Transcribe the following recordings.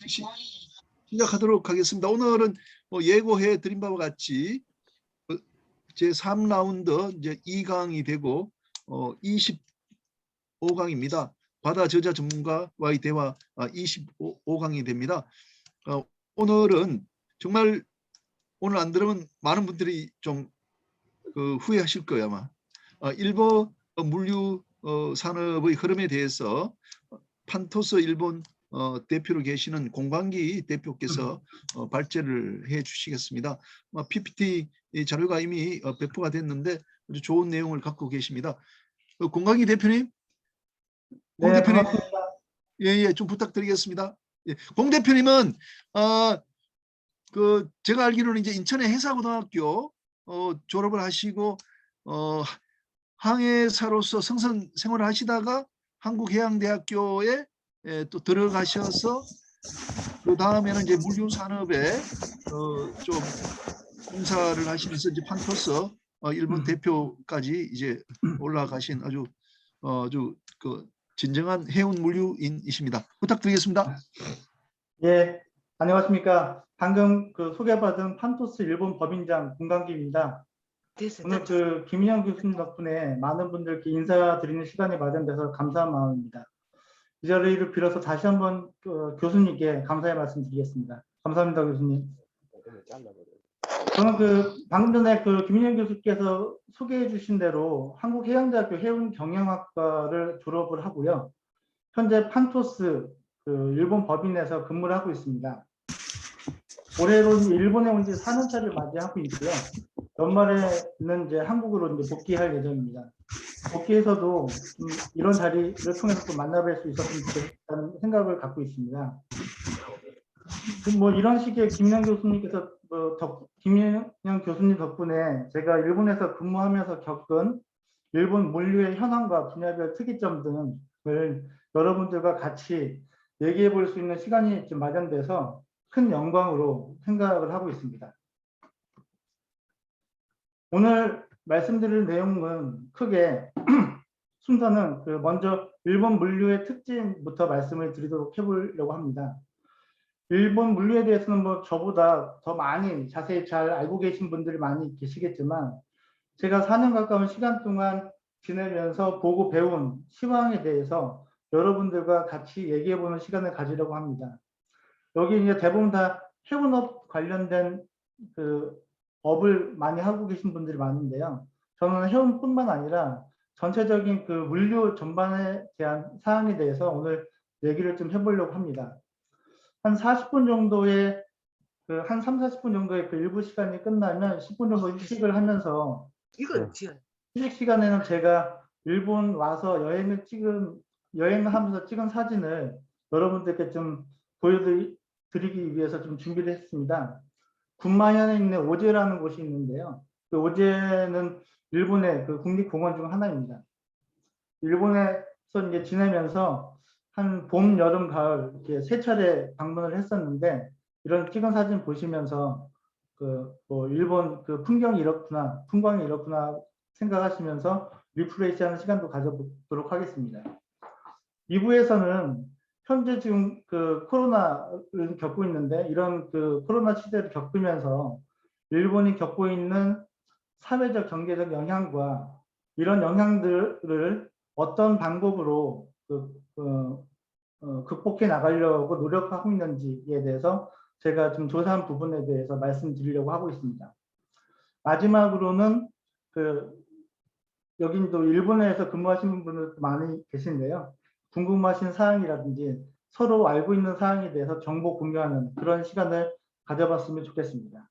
시, 시작하도록 하겠습니다. 오늘은 예고해 드린 바와 같이 제 3라운드 이제 2강이 되고 25강입니다. 바다 저자 전문가와의 대화 25강이 됩니다. 오늘은 정말 오늘 안 들으면 많은 분들이 좀 후회하실 거예요 아마. 일본 물류 산업의 흐름에 대해서 판토스 일본 대표로 계시는 공광기 대표께서 발제를 해 주시겠습니다. PPT 자료가 이미 배포가 됐는데 아주 좋은 내용을 갖고 계십니다. 공광기 대표님, 공 네, 대표님, 반갑습니다. 예, 좀 부탁드리겠습니다. 예, 공 대표님은 제가 알기로는 이제 인천의 해사고등학교 졸업을 하시고 항해사로서 성선 생활을 하시다가 한국해양대학교에 또 들어가셔서 그 다음에는 이제 물류산업에 좀 봉사를 하시면서 이제 판토스 일본 대표까지 이제 올라가신 아주 진정한 해운 물류인이십니다. 부탁드리겠습니다. 예, 안녕하십니까. 방금 소개받은 판토스 일본 법인장 공강기입니다. 오늘 김인영 교수님 덕분에 많은 분들께 인사드리는 시간이 마련돼서 감사한 마음입니다. 이 자리를 빌어서 다시 한번 교수님께 감사의 말씀 드리겠습니다. 감사합니다, 교수님. 저는 방금 전에 김인영 교수께서 소개해 주신 대로 한국해양대학교 해운경영학과를 졸업을 하고요. 현재 판토스 일본 법인에서 근무를 하고 있습니다. 올해로 일본에 온 지 4년차를 맞이하고 있고요. 연말에는 이제 한국으로 이제 복귀할 예정입니다. 복귀해서도 이런 자리를 통해서 또 만나뵐 수 있었으면 좋겠다는 생각을 갖고 있습니다. 이런 식의 김인영 교수님께서 김인영 교수님 덕분에 제가 일본에서 근무하면서 겪은 일본 물류의 현황과 분야별 특이점 등을 여러분들과 같이 얘기해 볼 수 있는 시간이 좀 마련돼서 큰 영광으로 생각을 하고 있습니다. 오늘 말씀드릴 내용은 크게 순서는 먼저 일본 물류의 특징부터 말씀을 드리도록 해보려고 합니다. 일본 물류에 대해서는 저보다 더 많이 자세히 잘 알고 계신 분들이 많이 계시겠지만 제가 4년 가까운 시간 동안 지내면서 보고 배운 시황에 대해서 여러분들과 같이 얘기해보는 시간을 가지려고 합니다. 여기 이제 대부분 다 해운업 관련된 업을 많이 하고 계신 분들이 많은데요. 저는 해운뿐만 아니라 전체적인 물류 전반에 대한 사항에 대해서 오늘 얘기를 좀 해보려고 합니다. 한 40분 정도의 한 3, 40분 정도의 일부 시간이 끝나면 10분 정도 휴식을 하면서 휴식 시간에는 제가 일본 와서 여행을 하면서 찍은 사진을 여러분들께 좀 보여드리기 위해서 좀 준비를 했습니다. 군마현에 있는 오제라는 곳이 있는데요. 오제는 일본의 국립공원 중 하나입니다. 일본에서 이제 지내면서 한 봄, 여름, 가을 이렇게 3차례 방문을 했었는데 이런 찍은 사진 보시면서 일본 풍경이 이렇구나, 풍광이 이렇구나 생각하시면서 리프레시하는 시간도 가져보도록 하겠습니다. 2부에서는 현재 지금 코로나를 겪고 있는데 이런 코로나 시대를 겪으면서 일본이 겪고 있는 사회적 경제적 영향과 이런 영향들을 어떤 방법으로 극복해 나가려고 노력하고 있는지에 대해서 제가 좀 조사한 부분에 대해서 말씀드리려고 하고 있습니다. 마지막으로는 여긴 또 일본에서 근무하시는 분들 많이 계신데요. 궁금하신 사항이라든지 서로 알고 있는 사항에 대해서 정보 공유하는 그런 시간을 가져봤으면 좋겠습니다.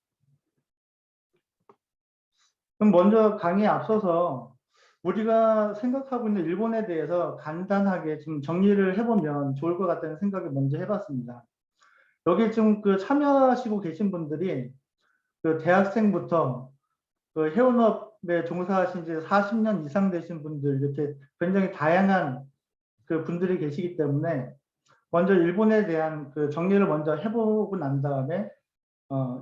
그럼 먼저 강의에 앞서서 우리가 생각하고 있는 일본에 대해서 간단하게 좀 정리를 해보면 좋을 것 같다는 생각을 먼저 해봤습니다. 여기 지금 참여하시고 계신 분들이 대학생부터 해운업에 종사하신 지 40년 이상 되신 분들 이렇게 굉장히 다양한 분들이 계시기 때문에 먼저 일본에 대한 정리를 먼저 해보고 난 다음에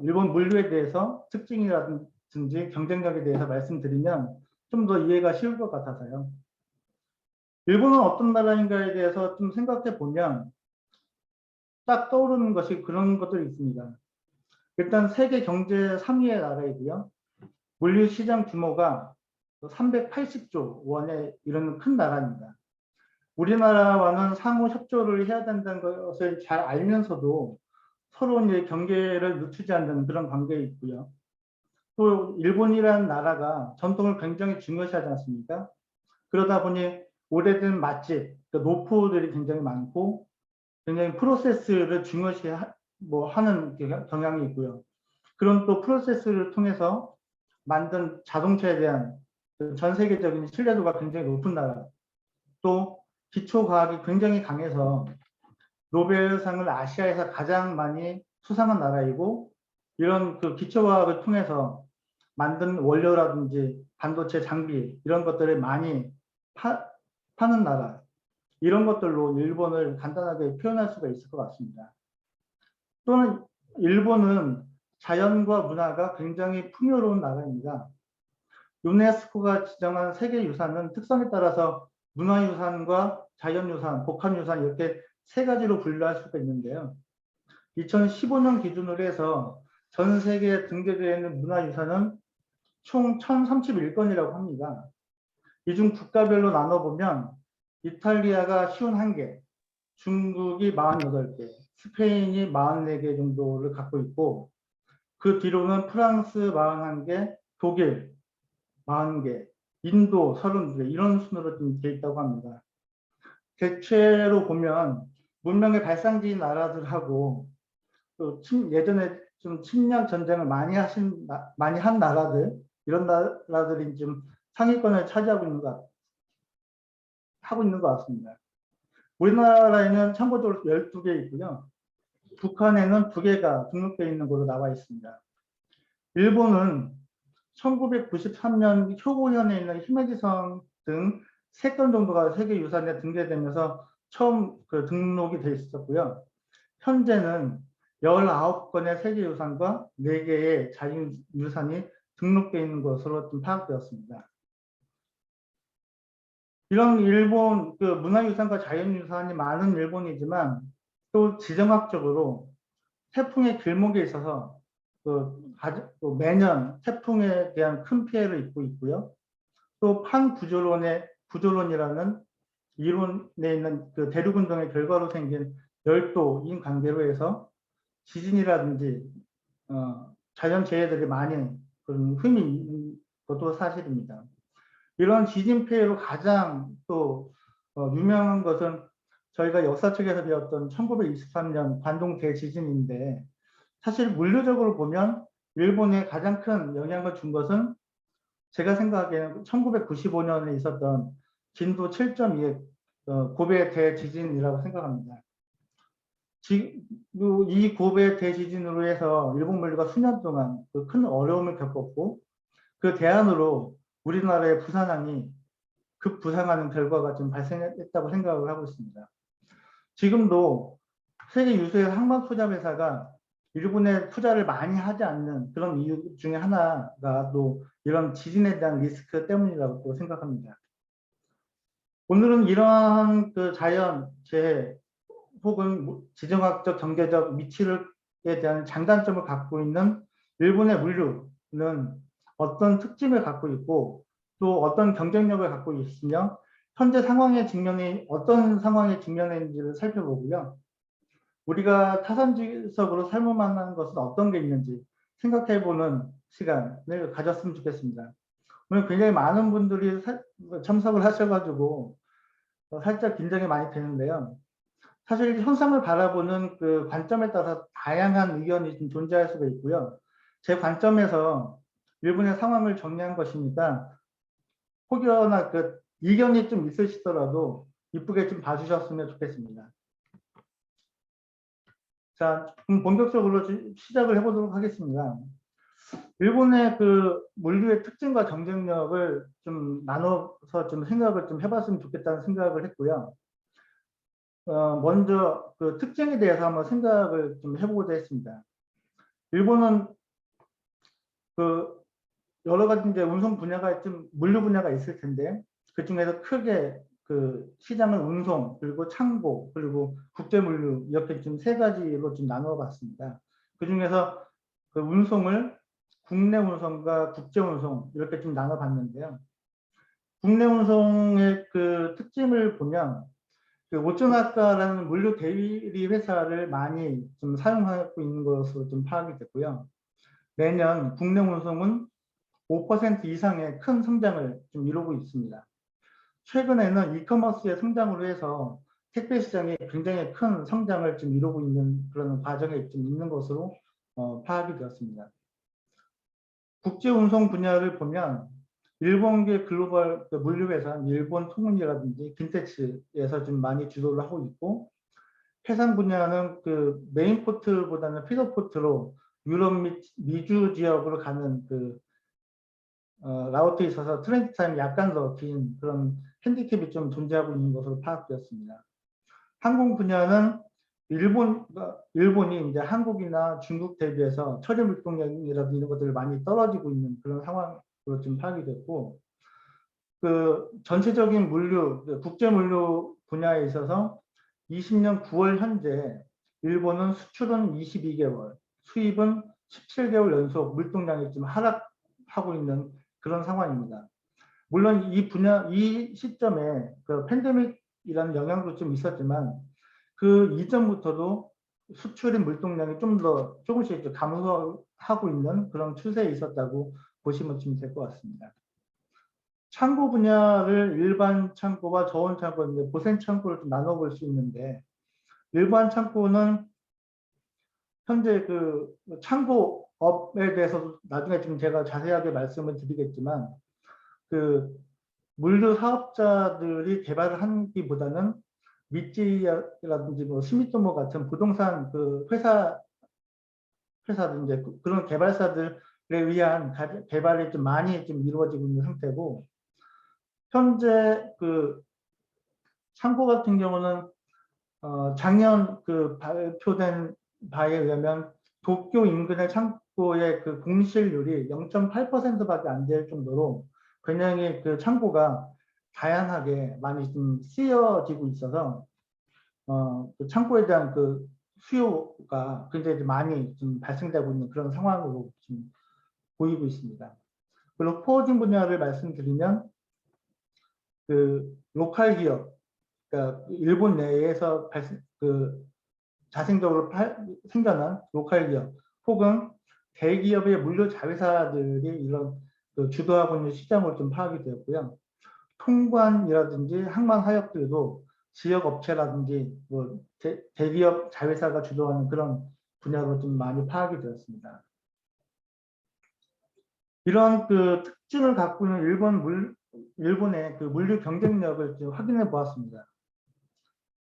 일본 물류에 대해서 특징이라든지 경쟁력에 대해서 말씀드리면 좀 더 이해가 쉬울 것 같아서요. 일본은 어떤 나라인가에 대해서 좀 생각해 보면 딱 떠오르는 것이 그런 것들이 있습니다. 일단 세계 경제 3위의 나라이고요. 물류 시장 규모가 380조 원에 이르는 큰 나라입니다. 우리나라와는 상호 협조를 해야 된다는 것을 잘 알면서도 서로 이제 경계를 늦추지 않는 그런 관계에 있고요. 또 일본이라는 나라가 전통을 굉장히 중요시하지 않습니까? 그러다 보니 오래된 맛집, 그러니까 노포들이 굉장히 많고 굉장히 프로세스를 중요시 하는 경향이 있고요. 그런 또 프로세스를 통해서 만든 자동차에 대한 전 세계적인 신뢰도가 굉장히 높은 나라. 또 기초과학이 굉장히 강해서 노벨상을 아시아에서 가장 많이 수상한 나라이고, 이런 그 기초과학을 통해서 만든 원료라든지 반도체 장비 이런 것들을 많이 파는 나라, 이런 것들로 일본을 간단하게 표현할 수가 있을 것 같습니다. 또는 일본은 자연과 문화가 굉장히 풍요로운 나라입니다. 유네스코가 지정한 세계유산은 특성에 따라서 문화유산과 자연유산, 복합유산 이렇게 세 가지로 분류할 수가 있는데요. 2015년 기준으로 해서 전 세계에 등재되어 있는 문화유산은 총 1031건이라고 합니다. 이 중 국가별로 나눠보면 이탈리아가 51개, 중국이 48개, 스페인이 44개 정도를 갖고 있고, 그 뒤로는 프랑스 41개, 독일 40개, 인도 32개 이런 순으로 좀 되어 있다고 합니다. 대체로 보면 문명의 발상지인 나라들하고 또 예전에 좀 침략 전쟁을 많이 한 나라들, 이런 나라들이 좀 상위권을 차지하고 있는 것 같습니다. 우리나라에는 참고적으로 12개 있고요. 북한에는 2개가 등록되어 있는 걸로 나와 있습니다. 일본은 1993년 효고현에 있는 히메지성 등 3건 정도가 세계유산에 등재되면서 처음 등록이 되어 있었고요. 현재는 19건의 세계유산과 4개의 자연유산이 등록되어 있는 것으로 좀 파악되었습니다. 이런 일본 문화유산과 자연유산이 많은 일본이지만 또 지정학적으로 태풍의 길목에 있어서 매년 태풍에 대한 큰 피해를 입고 있고요. 또 구조론이라는 이론에 있는 그 대륙운동의 결과로 생긴 열도인 관계로 해서 지진이라든지 자연재해들이 많이 그런 흠이 있는 것도 사실입니다. 이런 지진 피해로 가장 또 유명한 것은 저희가 역사책에서 배웠던 1923년 관동 대지진인데, 사실 물리적으로 보면 일본에 가장 큰 영향을 준 것은 제가 생각하기에는 1995년에 있었던 진도 7.2의 고베 대지진이라고 생각합니다. 이 고베 대지진으로 해서 일본 물류가 수년 동안 큰 어려움을 겪었고, 그 대안으로 우리나라의 부산항이 급부상하는 결과가 좀 발생했다고 생각을 하고 있습니다. 지금도 세계 유수의 항만 투자 회사가 일본에 투자를 많이 하지 않는 그런 이유 중에 하나가 또 이런 지진에 대한 리스크 때문이라고 생각합니다. 오늘은 이러한 자연 재해 혹은 지정학적 경제적 위치에 대한 장단점을 갖고 있는 일본의 물류는 어떤 특징을 갖고 있고 또 어떤 경쟁력을 갖고 있으며 현재 어떤 상황에 직면했는지를 살펴보고요. 우리가 타산지석으로 삶을 만나는 것은 어떤 게 있는지 생각해보는 시간을 가졌으면 좋겠습니다. 오늘 굉장히 많은 분들이 참석을 하셔가지고 살짝 긴장이 많이 되는데요. 사실 현상을 바라보는 그 관점에 따라서 다양한 의견이 좀 존재할 수가 있고요. 제 관점에서 일본의 상황을 정리한 것이니까 혹여나 이견이 좀 있으시더라도 이쁘게 좀 봐주셨으면 좋겠습니다. 자, 그럼 본격적으로 시작을 해보도록 하겠습니다. 일본의 물류의 특징과 경쟁력을 좀 나눠서 좀 생각을 좀 해봤으면 좋겠다는 생각을 했고요. 먼저 특징에 대해서 한번 생각을 좀 해보고자 했습니다. 일본은 여러 가지 이제 운송 분야가 물류 분야가 있을 텐데 그 중에서 크게 그 시장을 운송, 그리고 창고, 그리고 국제물류 이렇게 좀 세 가지로 좀 나누어 봤습니다. 그 중에서 그 운송을 국내 운송과 국제 운송 이렇게 좀 나눠 봤는데요. 국내 운송의 그 특징을 보면 그 오츠나카라는 물류 대리 회사를 많이 좀 사용하고 있는 것으로 좀 파악이 됐고요. 매년 국내 운송은 5% 이상의 큰 성장을 좀 이루고 있습니다. 최근에는 이커머스의 성장으로 해서 택배 시장이 굉장히 큰 성장을 좀 이루고 있는 그런 과정에 좀 있는 것으로 파악이 되었습니다. 국제 운송 분야를 보면 일본계 글로벌 물류회사 일본 통운이라든지 긴테츠에서 좀 많이 주도를 하고 있고, 해상 분야는 그 메인 포트보다는 피더 포트로 유럽 및 미주 지역으로 가는 그 라우트에 있어서 트랜지트 타임이 약간 더 긴 그런 핸디캡이 좀 존재하고 있는 것으로 파악되었습니다. 항공 분야는 일본이 이제 한국이나 중국 대비해서 처리 물동량이라든지 이런 것들을 많이 떨어지고 있는 그런 상황으로 좀 파악이 됐고, 그 전체적인 물류, 국제 물류 분야에 있어서 20년 9월 현재 일본은 수출은 22개월, 수입은 17개월 연속 물동량이 좀 하락하고 있는 그런 상황입니다. 물론 이 시점에 그 팬데믹이라는 영향도 좀 있었지만 그 이전부터도 수출인 물동량이 좀 더 조금씩 감소하고 있는 그런 추세에 있었다고 보시면 좀 될 것 같습니다. 창고 분야를 일반 창고와 저온 창고, 보생 창고를 좀 나눠볼 수 있는데, 일반 창고는 현재 그 창고업에 대해서 나중에 좀 제가 자세하게 말씀을 드리겠지만, 그 물류 사업자들이 개발을 하기보다는 미찌라든지 뭐 스미토모 같은 부동산 그 회사든지 그런 개발사들에 의한 개발이 좀 많이 좀 이루어지고 있는 상태고, 현재 그 창고 같은 경우는 작년 그 발표된 바에 의하면 도쿄 인근의 창고의 그 공실률이 0.8%밖에 안 될 정도로 굉장히 그 창고가 다양하게 많이 좀 쓰여지고 있어서 그 창고에 대한 그 수요가 굉장히 많이 좀 발생되고 있는 그런 상황으로 지금 보이고 있습니다. 그리고 포워딩 분야를 말씀드리면 그 로컬 기업, 그러니까 일본 내에서 자생적으로 생겨난 로컬 기업 혹은 대기업의 물류 자회사들이 이런 그 주도하고 있는 시장을 좀 파악이 되었고요. 통관이라든지 항만 하역들도 지역 업체라든지 뭐 대기업 자회사가 주도하는 그런 분야로 좀 많이 파악이 되었습니다. 이런 그 특징을 갖고 있는 일본의 그 물류 경쟁력을 좀 확인해 보았습니다.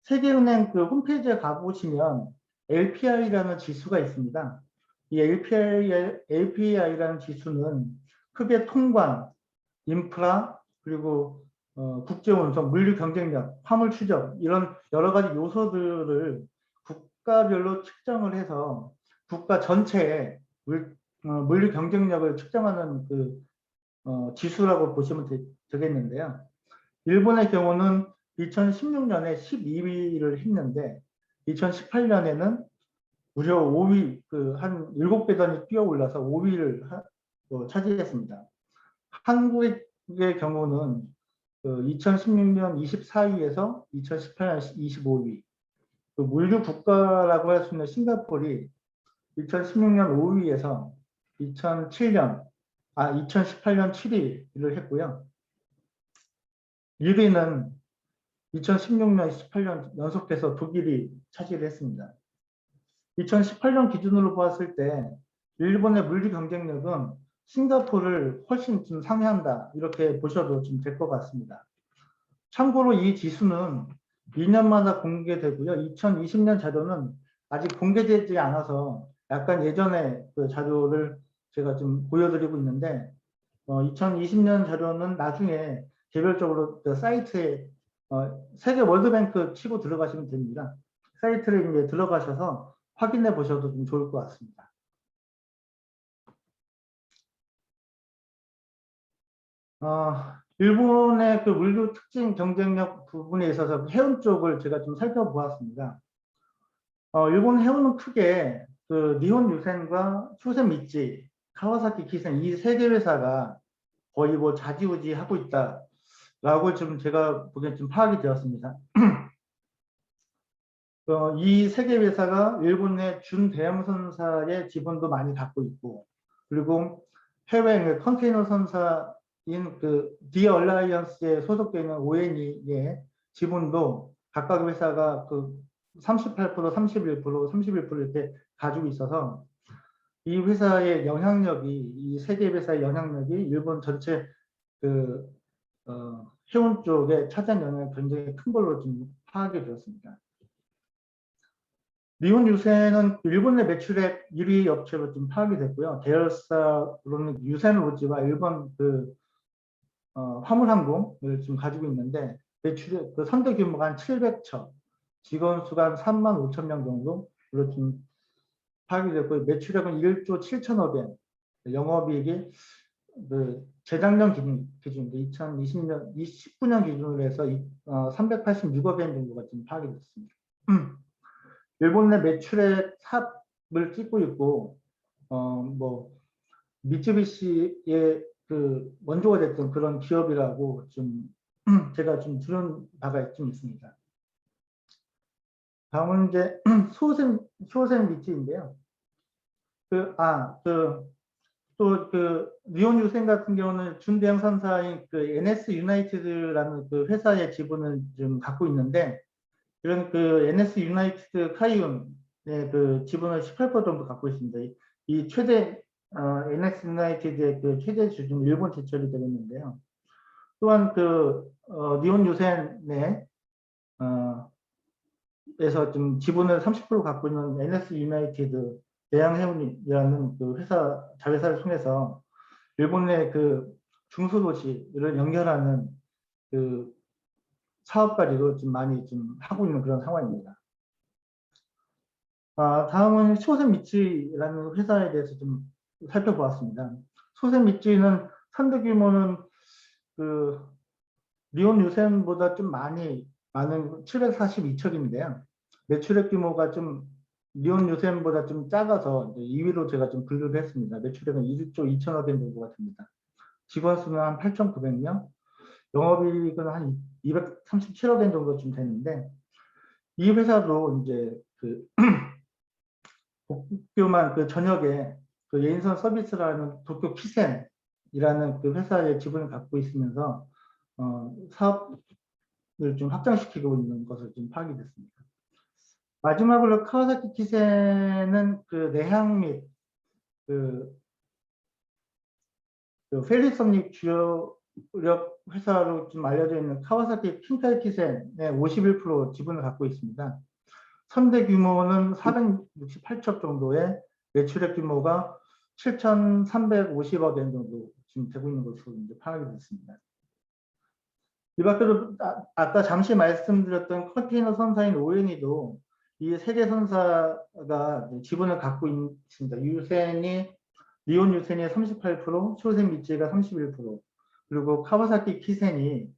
세계은행 그 홈페이지에 가보시면 LPI라는 지수가 있습니다. 이 LPI라는 지수는 크게 통관, 인프라, 그리고 국제운송, 물류 경쟁력, 화물 추적 이런 여러 가지 요소들을 국가별로 측정을 해서 국가 전체의 물류 경쟁력을 측정하는 그 지수라고 보시면 되겠는데요. 일본의 경우는 2016년에 12위를 했는데 2018년에는 무려 5위, 한 7배 단위 뛰어 올라서 5위를 차지했습니다. 한국의 경우는 2016년 24위에서 2018년 25위, 물류 국가라고 할 수 있는 싱가포르이 2016년 5위에서 2018년 7위를 했고요. 1위는 2016년, 18년 연속해서 독일이 차지를 했습니다. 2018년 기준으로 봤을 때 일본의 물류 경쟁력은 싱가포르를 훨씬 좀 상회한다 이렇게 보셔도 좀 될 것 같습니다. 참고로 이 지수는 2년마다 공개되고요. 2020년 자료는 아직 공개되지 않아서 약간 예전에 그 자료를 제가 좀 보여드리고 있는데 2020년 자료는 나중에 개별적으로 그 사이트에 세계 월드뱅크 치고 들어가시면 됩니다. 사이트를 이제 들어가셔서 확인해 보셔도 좀 좋을 것 같습니다. 일본의 그 물류 특징 경쟁력 부분에 있어서 해운 쪽을 제가 좀 살펴보았습니다. 일본 해운은 크게 그 니혼 유센과 쇼센 미치, 카와사키 키센 이 세 개 회사가 거의 뭐 좌지우지 하고 있다라고 좀 제가 보기엔 좀 파악이 되었습니다. 이 세 개 회사가 일본 내 준대형선사의 지분도 많이 갖고 있고, 그리고 해외 컨테이너 선사인 그 디얼라이언스에 소속되어 있는 ONE의 지분도 각각 회사가 그 38%, 31%, 31% 이렇게 가지고 있어서 이 회사의 영향력이, 이 세 개 회사의 영향력이 일본 전체 그 해운 쪽에 차지한 영향이 굉장히 큰 걸로 좀 파악이 되었습니다. 니혼 유센은 일본 내 매출액 1위 업체로 좀 파악이 됐고요. 계열사로는 유센로지와 일본 그 화물항공을 좀 가지고 있는데 매출액 그 선대 규모가 한 700척, 직원 수가 한 3만 5천 명 정도로 좀 파악이 됐고 매출액은 1조 7천억 엔, 영업이익이 그 재작년 기준 2020년, 19년 기준으로 해서 386억 엔 정도가 지금 파악이 됐습니다. 일본 내 매출액 탑을 찍고 있고, 뭐 미쯔비시의 그 원조가 됐던 그런 기업이라고 좀 제가 좀 들은 바가 좀 있습니다. 다음은 이제 쇼생 미츠인데요. 또 그 니혼 유센 같은 경우는 준대형 선사인 그 NS 유나이티드라는 그 회사의 지분을 좀 갖고 있는데, 이런 그 NS 유나이티드 카이온의 그 지분을 18% 정도 갖고 있습니다. 이 최대 NS 유나이티드의 그 최대 주주는 일본 제철이 되겠는데요. 또한 그 니혼 유센의 에서 좀 지분을 30% 갖고 있는 NS 유나이티드 대양해운이라는 그 회사 자회사를 통해서 일본 내 그 중소도시를 연결하는 그 사업까지도 좀 많이 좀 하고 있는 그런 상황입니다. 다음은 쇼센 미츠라는 회사에 대해서 좀 살펴보았습니다. 쇼센 미츠는 선대 규모는 그 니혼 유센보다 좀 많은 742척인데요. 매출액 규모가 좀 니혼 유센보다 좀 작아서 2위로 제가 좀 분류를 했습니다. 매출액은 1조 2천억 엔 정도가 됩니다. 직원 수는 한 8,900명, 영업이익은 한 237억 엔 정도 좀 되는데, 이 회사도 이제 그 도쿄만 그 전역에 그 예인선 서비스라는 도쿄 키센이라는 그 회사의 지분을 갖고 있으면서 사업을 좀 확장시키고 있는 것을 좀 파악이 됐습니다. 마지막으로 카와사키 키센은 그 내항 및 그 페리 성립 주요력 회사로 좀 알려져 있는 카와사키 킨카이 키센의 51% 지분을 갖고 있습니다. 선대 규모는 468척 정도의 매출액 규모가 7,350억 엔 정도 지금 되고 있는 것으로 이제 파악이 됐습니다. 이 밖에도 아까 잠시 말씀드렸던 컨테이너 선사인 ONE도 이 세계 선사가 지분을 갖고 있습니다. 니혼 유센이 38%, 쇼센 미츠가 31%, 그리고 카와사키 키센이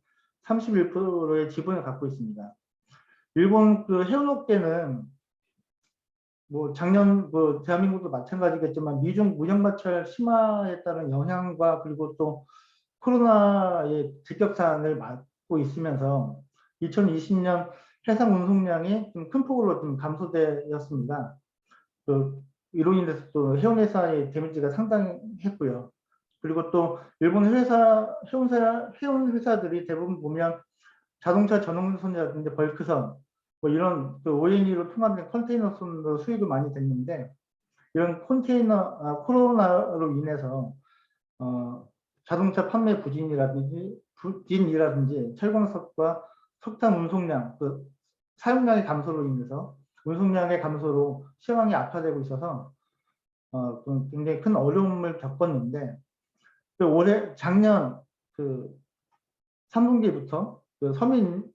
31%의 지분을 갖고 있습니다. 일본 그 해운업계는 뭐 작년 뭐 대한민국도 마찬가지겠지만 미중 무역 마찰 심화에 따른 영향과 그리고 또 코로나의 직격탄을 맞고 있으면서 2020년 해상 운송량이 좀 큰 폭으로 좀 감소되었습니다. 이로 인해서 또 해운 회사의 데미지가 상당했고요. 그리고 또 일본 해운 회사들이 대부분 보면 자동차 전용선이라든지 벌크선 뭐 이런 그 ONE로 통합된 컨테이너선으로 수익을 많이 됐는데, 이런 코로나로 인해서 자동차 판매 부진이라든지 철광석과 석탄 운송량 그 사용량의 감소로 인해서 운송량의 감소로 시황이 악화되고 있어서 굉장히 큰 어려움을 겪었는데, 작년 그 3분기부터 그 선임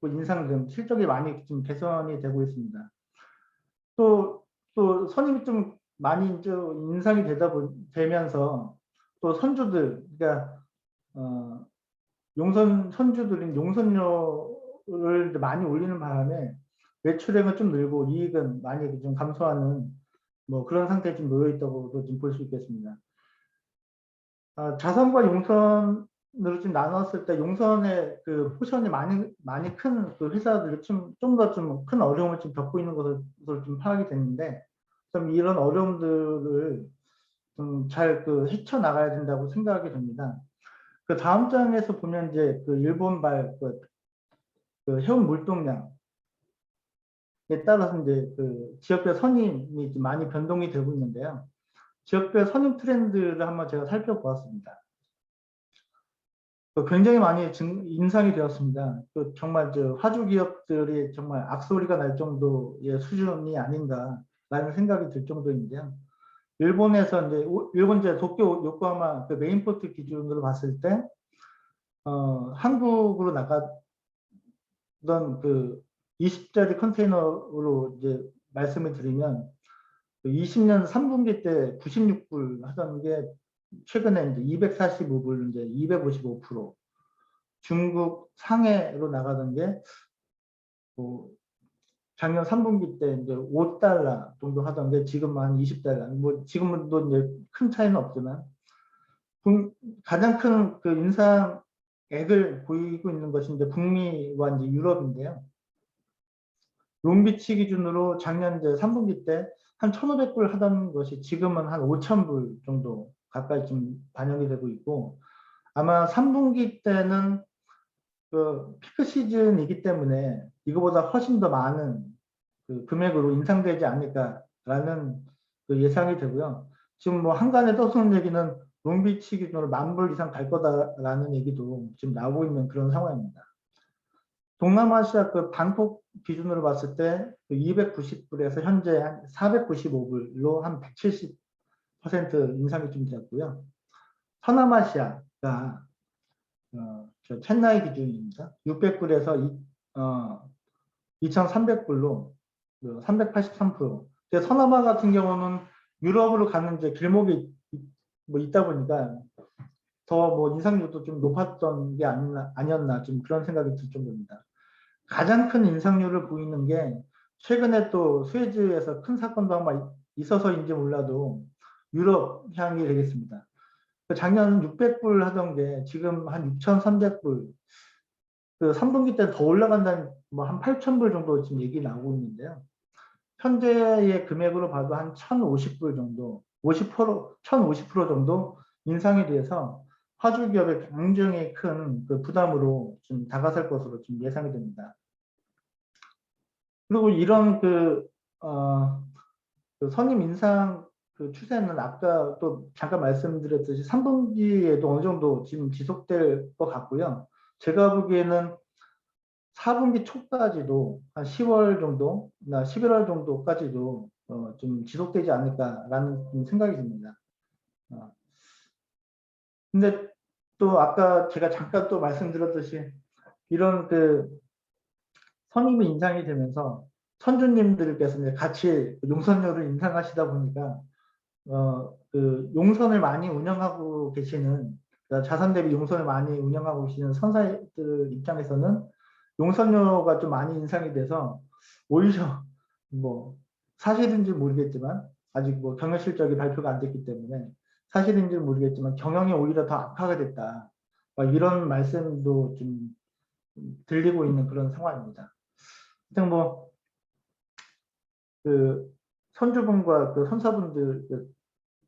인상 등 실적이 많이 좀 개선이 되고 있습니다. 또 선임이 좀 많이 좀 인상이 되면서 또 선주들, 그러니까 선주들인 용선료를 많이 올리는 바람에 매출액은 좀 늘고 이익은 많이 좀 감소하는 뭐 그런 상태에 좀 놓여 있다고도 좀 볼 수 있겠습니다. 자선과 용선으로 좀 나눴을 때 용선의 그 포션이 많이 큰 그 회사들이 좀 더 좀 큰 어려움을 좀 겪고 있는 것을 좀 파악이 됐는데, 좀 이런 어려움들을 좀 잘 그 헤쳐나가야 된다고 생각이 됩니다. 그 다음 장에서 보면 이제 그 일본발 그 해운 물동량에 따라서 이제 그 지역별 선임이 좀 많이 변동이 되고 있는데요. 지역별 선임 트렌드를 한번 제가 살펴보았습니다. 굉장히 많이 인상이 되었습니다. 정말 화주 기업들이 정말 악소리가 날 정도의 수준이 아닌가라는 생각이 들 정도인데요. 일본에서 일본 도쿄 요코하마 그 메인포트 기준으로 봤을 때 한국으로 나갔던 그 20짜리 컨테이너로 이제 말씀을 드리면 20년 3분기 때 96불 하던 게 최근에 이제 245불, 이제 255%. 중국 상해로 나가던 게 뭐 작년 3분기 때 이제 5달러 정도 하던 게 지금 한 20달러. 뭐 지금도 이제 큰 차이는 없지만 가장 큰 그 인상액을 보이고 있는 것이 이제 북미와 이제 유럽인데요. 롱비치 기준으로 작년 이제 3분기 때 한 1,500불 하던 것이 지금은 한 5,000불 정도 가까이 좀 반영이 되고 있고, 아마 3분기 때는 그 피크 시즌이기 때문에 이거보다 훨씬 더 많은 그 금액으로 인상되지 않을까라는 그 예상이 되고요. 지금 뭐 한간에 떠도는 얘기는 롱비치 기준으로 10,000불 이상 갈 거다라는 얘기도 지금 나오고 있는 그런 상황입니다. 동남아시아 그 방콕 기준으로 봤을 때 290불에서 현재 한 495불로 한 170% 인상이 좀 되었고요. 서남아시아가 저 첸나이 기준입니다. 600불에서 2,300불로 383%. 서남아 같은 경우는 유럽으로 가는 이제 길목이 뭐 있다 보니까 더 뭐 인상률도 좀 높았던 게 아니었나 좀 그런 생각이 들 정도입니다. 가장 큰 인상률을 보이는 게 최근에 또 수에즈에서 큰 사건도 한번 있어서인지 몰라도 유럽 향이 되겠습니다. 작년 600불 하던 게 지금 한 6,300불, 그 3분기 때 더 올라간다는 뭐 한 8,000불 정도 지금 얘기 나오고 있는데요. 현재의 금액으로 봐도 한 1,050불 정도, 1,050% 정도 인상이 돼서 화주 기업에 굉장히 큰 그 부담으로 좀 다가설 것으로 좀 예상이 됩니다. 그리고 이런 그 선임 인상 그 추세는 아까 또 잠깐 말씀드렸듯이 3분기에도 어느 정도 지금 지속될 것 같고요. 제가 보기에는 4분기 초까지도 한 10월 정도나 11월 정도까지도 좀 지속되지 않을까라는 생각이 듭니다. 근데 또 아까 제가 잠깐 또 말씀드렸듯이 이런 그 선임이 인상이 되면서 선주님들께서 이제 같이 용선료를 인상하시다 보니까 그 용선을 많이 운영하고 계시는, 그러니까 자산 대비 용선을 많이 운영하고 계시는 선사들 입장에서는 용선료가 좀 많이 인상이 돼서 오히려 뭐 사실인지 모르겠지만, 아직 뭐 경영 실적이 발표가 안 됐기 때문에 사실인지 모르겠지만 경영이 오히려 더 악화가 됐다, 이런 말씀도 좀 들리고 있는 그런 상황입니다. 하여튼 뭐 그 선주분과 그 선사분들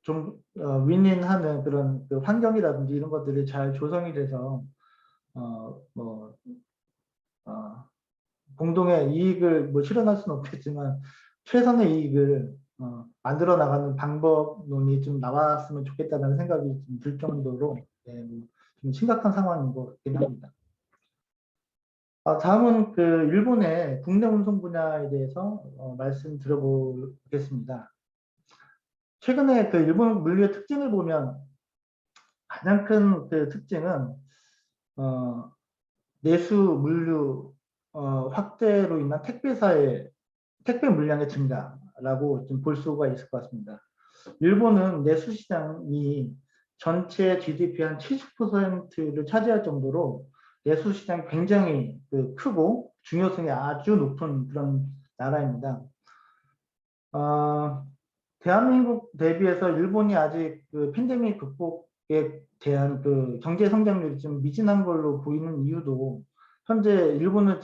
좀 윈윈하는 그런 그 환경이라든지 이런 것들이 잘 조성이 돼서 공동의 이익을 뭐 실현할 수는 없겠지만 최선의 이익을 만들어 나가는 방법론이 좀 나왔으면 좋겠다는 생각이 좀 들 정도로 좀 심각한 상황인 것 같긴 합니다. 다음은 그 일본의 국내 운송 분야에 대해서 말씀 드려보겠습니다. 최근에 그 일본 물류의 특징을 보면 가장 큰 그 특징은 내수 물류 확대로 인한 택배 물량의 증가라고 좀 볼 수가 있을 것 같습니다. 일본은 내수 시장이 전체 GDP 한 70%를 차지할 정도로 내수 시장이 굉장히 크고 중요성이 아주 높은 그런 나라입니다. 대한민국 대비해서 일본이 아직 팬데믹 극복에 대한 경제 성장률이 좀 미진한 걸로 보이는 이유도 현재 일본은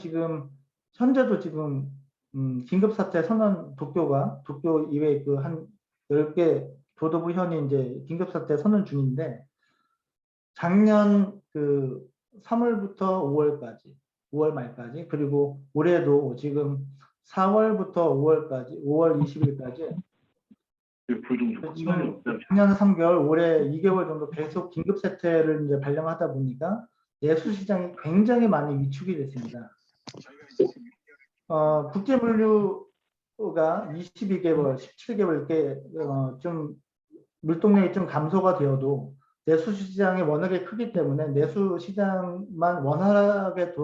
현재도 지금 긴급사태 선언 도쿄 이외에 한 10개 도도부현이 이제 긴급사태 선언 중인데 작년 3월부터 5월까지 5월 말까지 그리고 올해도 지금 4월부터 5월까지 5월 20일까지 지금 작년 3개월 올해 2개월 정도 계속 긴급사태를 이제 발령하다 보니까 내수 시장이 굉장히 많이 위축이 됐습니다. 국제물류가 22개월, 17개월 이렇게 좀 물동력이 좀 감소가 되어도 내수 시장이 워낙에 크기 때문에 내수 시장만 원활하게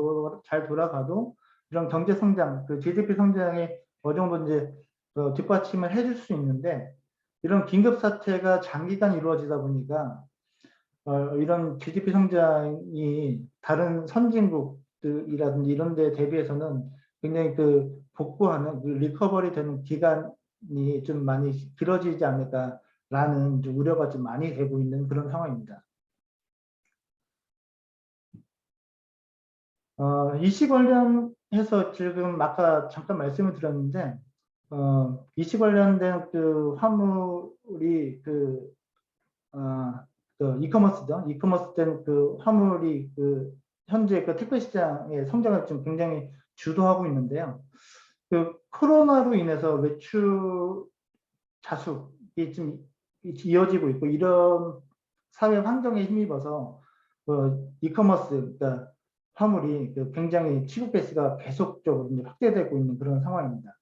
잘 돌아가도 이런 경제 성장, GDP 성장이 어느 정도 이제 뒷받침을 해줄 수 있는데 이런 긴급 사태가 장기간 이루어지다 보니까 이런 GDP 성장이 다른 선진국이라든지 이런 데 대비해서는 굉장히 복구하는 리커버리 되는 기간이 좀 많이 길어지지 않을까라는 우려가 좀 많이 되고 있는 그런 상황입니다. 이시 관련해서 지금 아까 잠깐 말씀을 드렸는데 이시 관련된 화물이 이커머스죠. 이커머스 된 화물이 현재 택배 시장의 성장을 좀 굉장히 주도하고 있는데요. 코로나로 인해서 매출 자숙이 좀 이어지고 있고 이런 사회 환경에 힘입어서 이커머스 그러니까 화물이 굉장히 취급 베이스가 계속적으로 이제 확대되고 있는 그런 상황입니다.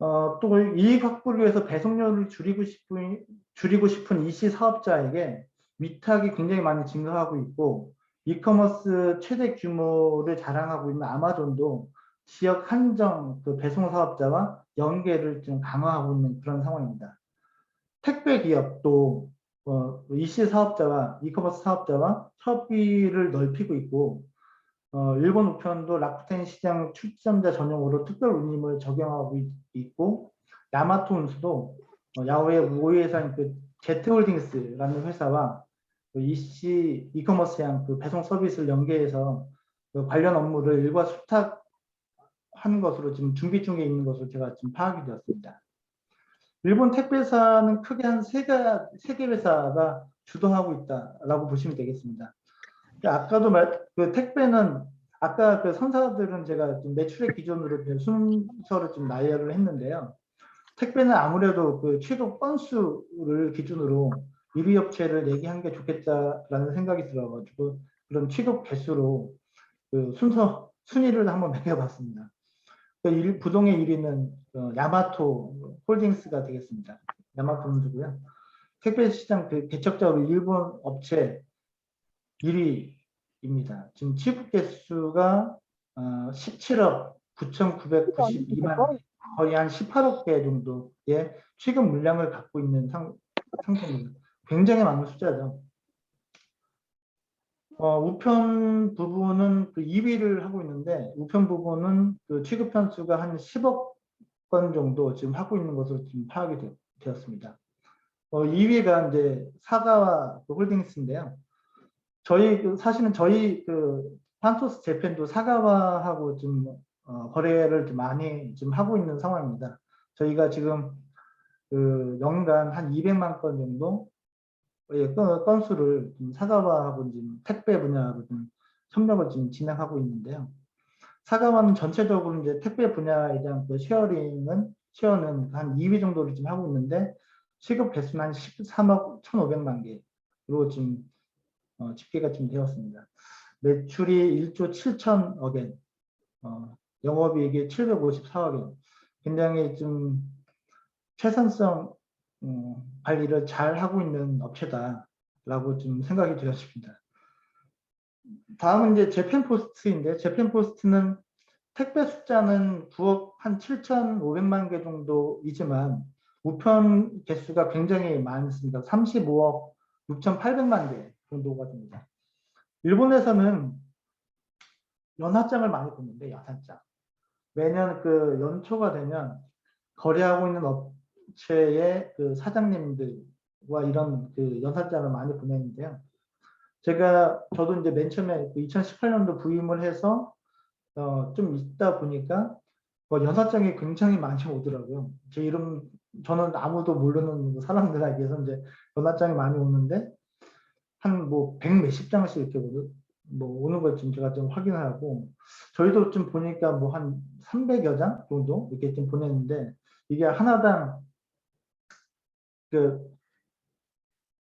또 이익 확보를 위해서 배송료를 줄이고 싶은 이씨 사업자에게 위탁이 굉장히 많이 증가하고 있고 이커머스 최대 규모를 자랑하고 있는 아마존도 지역 한정 배송 사업자와 연계를 좀 강화하고 있는 그런 상황입니다. 택배 기업도 이씨 사업자와 이커머스 사업자와 협의를 넓히고 있고 일본 우편도 라쿠텐 시장 출점자 전용으로 특별 운임을 적용하고 있고 야마토 운수도 야후의 모의회사인 제트홀딩스라는 회사와 이씨 이커머스향 배송 서비스를 연계해서 관련 업무를 일괄 수탁하는 것으로 지금 준비 중에 있는 것으로 제가 지금 파악이 되었습니다. 일본 택배사는 크게 한 3개 회사가 주도하고 있다라고 보시면 되겠습니다. 아까도 택배는 아까 선사들은 제가 좀 매출액 기준으로 순서를 좀 나열을 했는데요. 택배는 아무래도 취급 건수를 기준으로 1위 업체를 얘기한 게 좋겠다라는 생각이 들어가지고 그런 취급 개수로 순위를 한번 매겨봤습니다. 부동의 1위는 야마토 홀딩스가 되겠습니다. 야마토 운수고요. 택배 시장 개척자로 일본 업체 1위입니다. 지금 취급 개수가 17억 9,992만 거의 한 18억 개 정도의 취급 물량을 갖고 있는 상태입니다. 굉장히 많은 숫자죠. 우편 부분은 2위를 하고 있는데 우편 부분은 취급 편수가 한 10억 건 정도 지금 하고 있는 것으로 지금 파악이 되었습니다. 2위가 이제 사가와 홀딩스인데요. 사실은 저희 판토스 재팬도 사가와하고 좀 거래를 좀 많이 좀 하고 있는 상황입니다. 저희가 지금 연간 한 200만 건 정도 건수를 사가와하고 지금 택배 분야로 좀 협력을 지금 진행하고 있는데요. 사가와는 전체적으로 이제 택배 분야에 대한 쉐어는 한 2위 정도를 지금 하고 있는데 취급 개수는 한 13억 1,500만 개로 지금 집계가 좀 되었습니다. 매출이 1조 7천억엔, 영업이익이 754억엔, 굉장히 좀 최선성 관리를 잘 하고 있는 업체다라고 좀 생각이 되었습니다. 다음은 이제 재팬포스트인데 재팬포스트는 택배 숫자는 9억 한 7,500만 개 정도이지만 우편 개수가 굉장히 많습니다. 35억 6,800만 개 정도가 됩니다. 일본에서는 연하장을 많이 보는데, 연하장. 매년 그 연초가 되면 거래하고 있는 업체의 그 사장님들과 이런 그 연사장을 많이 보내는데요. 저도 이제 맨 처음에 2018년도 부임을 해서 좀 있다 보니까 연사장이 굉장히 많이 오더라고요. 제 이름 저는 아무도 모르는 사람들에게서 이제 연사장이 많이 오는데 한 뭐 100몇십 장씩 이렇게 오는 걸 좀 제가 좀 확인하고, 저희도 좀 보니까 뭐 한 300여 장 정도 이렇게 좀 보냈는데, 이게 하나당 그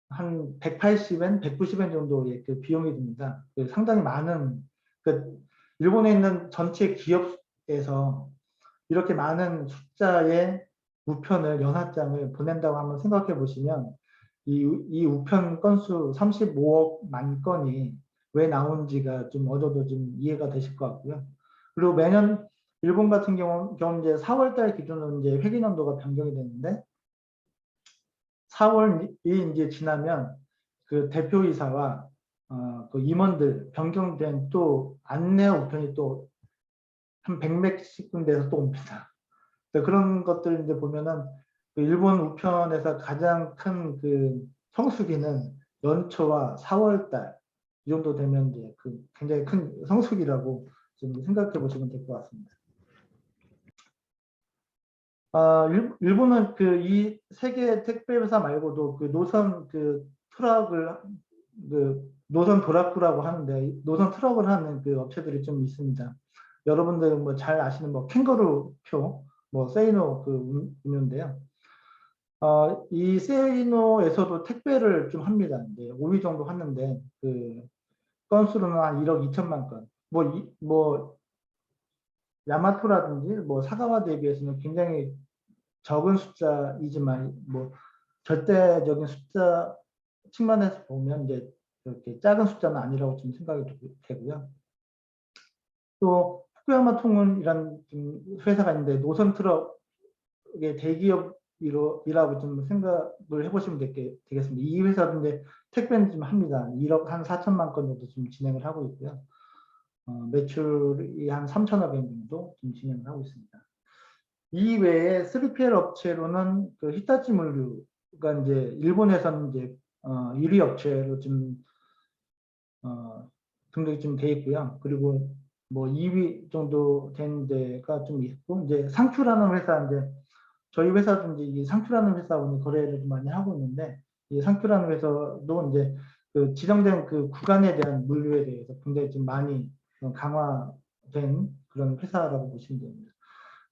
한 180엔, 190엔 정도의 그 비용이 듭니다. 상당히 많은, 그 일본에 있는 전체 기업에서 이렇게 많은 숫자의 우편을, 연하장을 보낸다고 한번 생각해 보시면 이 우편 건수 35억 만 건이 왜 나온지가 좀 어느 정도 좀 이해가 되실 것 같고요. 그리고 매년 일본 같은 경우 이제 4월달 기준으로 이제 회계연도가 변경이 되는데, 4월이 이제 지나면 그 대표이사와 그 임원들 변경된 또 안내 우편이 또 한 100몇십 군데에서 또 옵니다. 그런 것들 이제 보면은 그 일본 우편에서 가장 큰 그 성수기는 연초와 4월달 이 정도 되면 이제 그 굉장히 큰 성수기라고 좀 생각해 보시면 될 것 같습니다. 일본은 그 이 세계 택배 회사 말고도 그 노선 그 트럭을 노선 도라쿠라고 하는데, 노선 트럭을 하는 그 업체들이 좀 있습니다. 여러분들 뭐 잘 아시는 뭐 캥거루표, 뭐 세이노 그 운유인데요. 이 세이노에서도 택배를 좀 합니다. 이제 5위 정도 하는데 그 건수로는 한 1억 2천만 건. 뭐 야마토라든지 뭐 사가와 대비해서는 굉장히 적은 숫자이지만 뭐 절대적인 숫자 측면에서 보면 이제 그렇게 작은 숫자는 아니라고 좀 생각이 되고요. 또 후쿠야마 통운이라는 회사가 있는데 노선 트럭의 대기업이라고 좀 생각을 해보시면 되겠습니다. 이 회사도 이제 택배는 좀 합니다. 1억 한 4천만 건 정도 좀 진행을 하고 있고요. 매출이 한 3천억 엔 정도 좀 진행을 하고 있습니다. 이 외에 3PL 업체로는 그 히타치 물류가 이제 일본에서는 이제 1위 업체로 좀 등록이 좀 돼 있고요. 그리고 뭐 2위 정도 된 데가 좀 있고, 이제 상큐라는 회사, 이제 저희 회사도 이제 이 상큐라는 회사하고 거래를 좀 많이 하고 있는데, 이 상큐라는 회사도 이제 그 지정된 그 구간에 대한 물류에 대해서 굉장히 좀 많이 강화된 그런 회사라고 보시면 됩니다.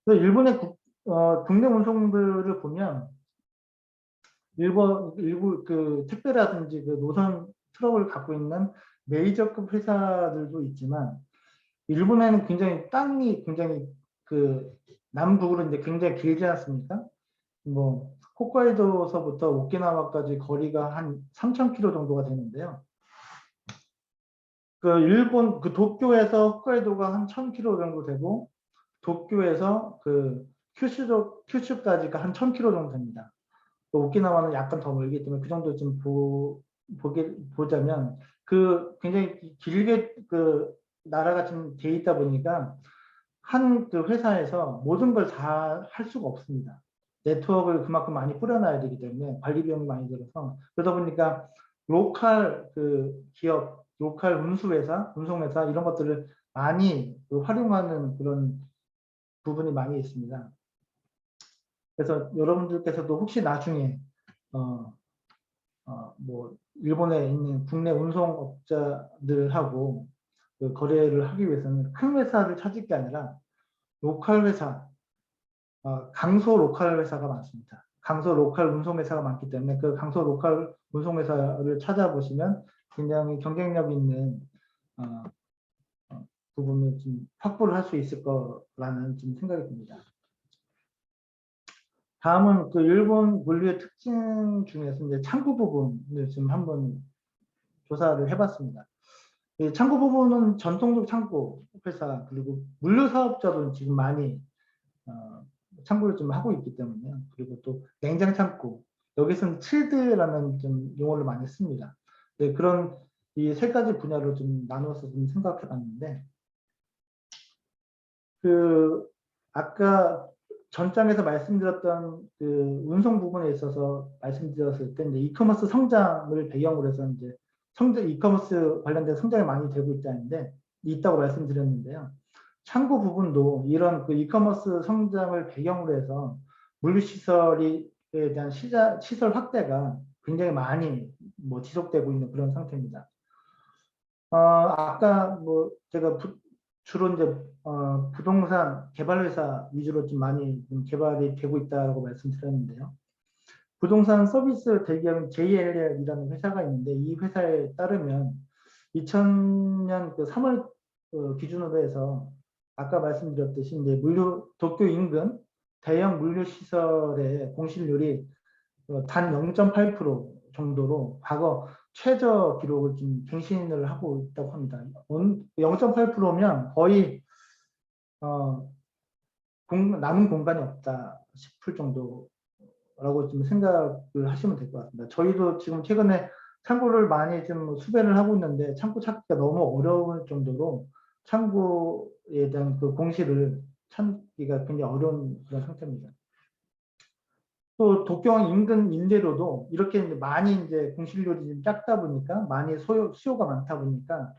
그래서 일본의 국내 운송들을 보면 일부 그 택배라든지 그 노선 트럭을 갖고 있는 메이저급 회사들도 있지만, 일본에는 굉장히 땅이 굉장히 그 남북으로 이제 굉장히 길지 않습니까? 뭐 홋카이도서부터 오키나와까지 거리가 한 3,000km 정도가 되는데요. 그 일본 그 도쿄에서 홋카이도가 한 1,000km 정도 되고, 도쿄에서 그 큐슈까지가 한 1,000km 정도 됩니다. 또 오키나와는 약간 더 멀기 때문에 그 정도 좀 보자면 그 굉장히 길게 그 나라가 좀 돼 있다 보니까 한 그 회사에서 모든 걸 다 할 수가 없습니다. 네트워크를 그만큼 많이 뿌려놔야 되기 때문에 관리 비용이 많이 들어서, 그러다 보니까 로컬 그 기업, 로컬 운송회사 이런 것들을 많이 그 활용하는 그런 부분이 많이 있습니다. 그래서 여러분들께서도 혹시 나중에 뭐 일본에 있는 국내 운송업자들하고 그 거래를 하기 위해서는 큰 회사를 찾을 게 아니라 로컬 회사, 강소 로컬 회사가 많습니다. 강소 로컬 운송회사가 많기 때문에 그 강소 로컬 운송회사를 찾아보시면 굉장히 경쟁력 있는 부분을 좀 확보를 할 수 있을 거라는 좀 생각이 듭니다. 다음은 그 일본 물류의 특징 중에서 이제 창구 부분을 좀 한번 조사를 해봤습니다. 이 창구 부분은 전통적 창구 회사, 그리고 물류 사업자도 지금 많이 창구를 좀 하고 있기 때문에, 그리고 또 냉장 창구, 여기서는 칠드라는 좀 용어를 많이 씁니다. 네, 그런 이 세 가지 분야로 좀 나눠서 좀 생각해 봤는데, 그 아까 전장에서 말씀드렸던 그 운송 부분에 있어서 말씀드렸을 때 이제 이커머스 성장을 배경으로 해서 이제 이커머스 관련된 성장이 많이 되고 있다고 말씀드렸는데요. 창고 부분도 이런 그 이커머스 성장을 배경으로 해서 물류시설에 대한 시설 확대가 굉장히 많이 뭐 지속되고 있는 그런 상태입니다. 아까 뭐 제가 주로 이제 부동산 개발 회사 위주로 좀 많이 좀 개발이 되고 있다고 말씀드렸는데요. 부동산 서비스 대기업인 JLL이라는 회사가 있는데, 이 회사에 따르면 2000년 그 3월 기준으로 해서 아까 말씀드렸듯이 이제 도쿄 인근 대형 물류 시설의 공실률이 단 0.8% 정도로 과거 최저 기록을 좀 갱신을 하고 있다고 합니다. 0.8%면 거의 남은 공간이 없다 싶을 정도라고 좀 생각을 하시면 될 것 같습니다. 저희도 지금 최근에 창고를 많이 좀 수배를 하고 있는데 창고 찾기가 너무 어려울 정도로 창고에 대한 그 공실을 찾기가 굉장히 어려운 그런 상태입니다. 또 도쿄항 인근 임대료도 이렇게 많이 이제 공실률이 좀 작다 보니까, 많이 수요가 많다 보니까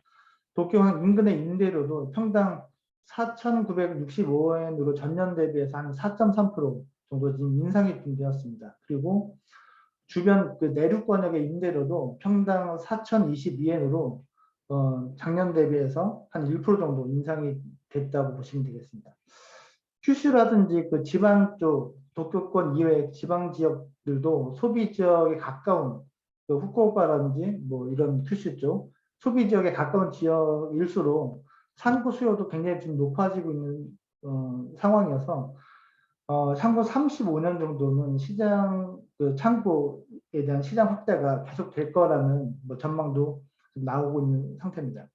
도쿄항 인근의 임대료도 평당 4,965엔으로 전년 대비해서 한 4.3% 정도 지금 인상이 좀 되었습니다. 그리고 주변 그 내륙권역의 임대료도 평당 4,022엔으로 작년 대비해서 한 1% 정도 인상이 됐다고 보시면 되겠습니다. 큐슈라든지 그 지방 쪽 도쿄권 이외의 지방 지역들도 소비 지역에 가까운 그 후쿠오카라든지 뭐 이런 큐슈 쪽 소비 지역에 가까운 지역일수록 창고 수요도 굉장히 좀 높아지고 있는 상황이어서 향후 35년 정도는 그 창고에 대한 시장 확대가 계속 될 거라는 뭐 전망도 좀 나오고 있는 상태입니다.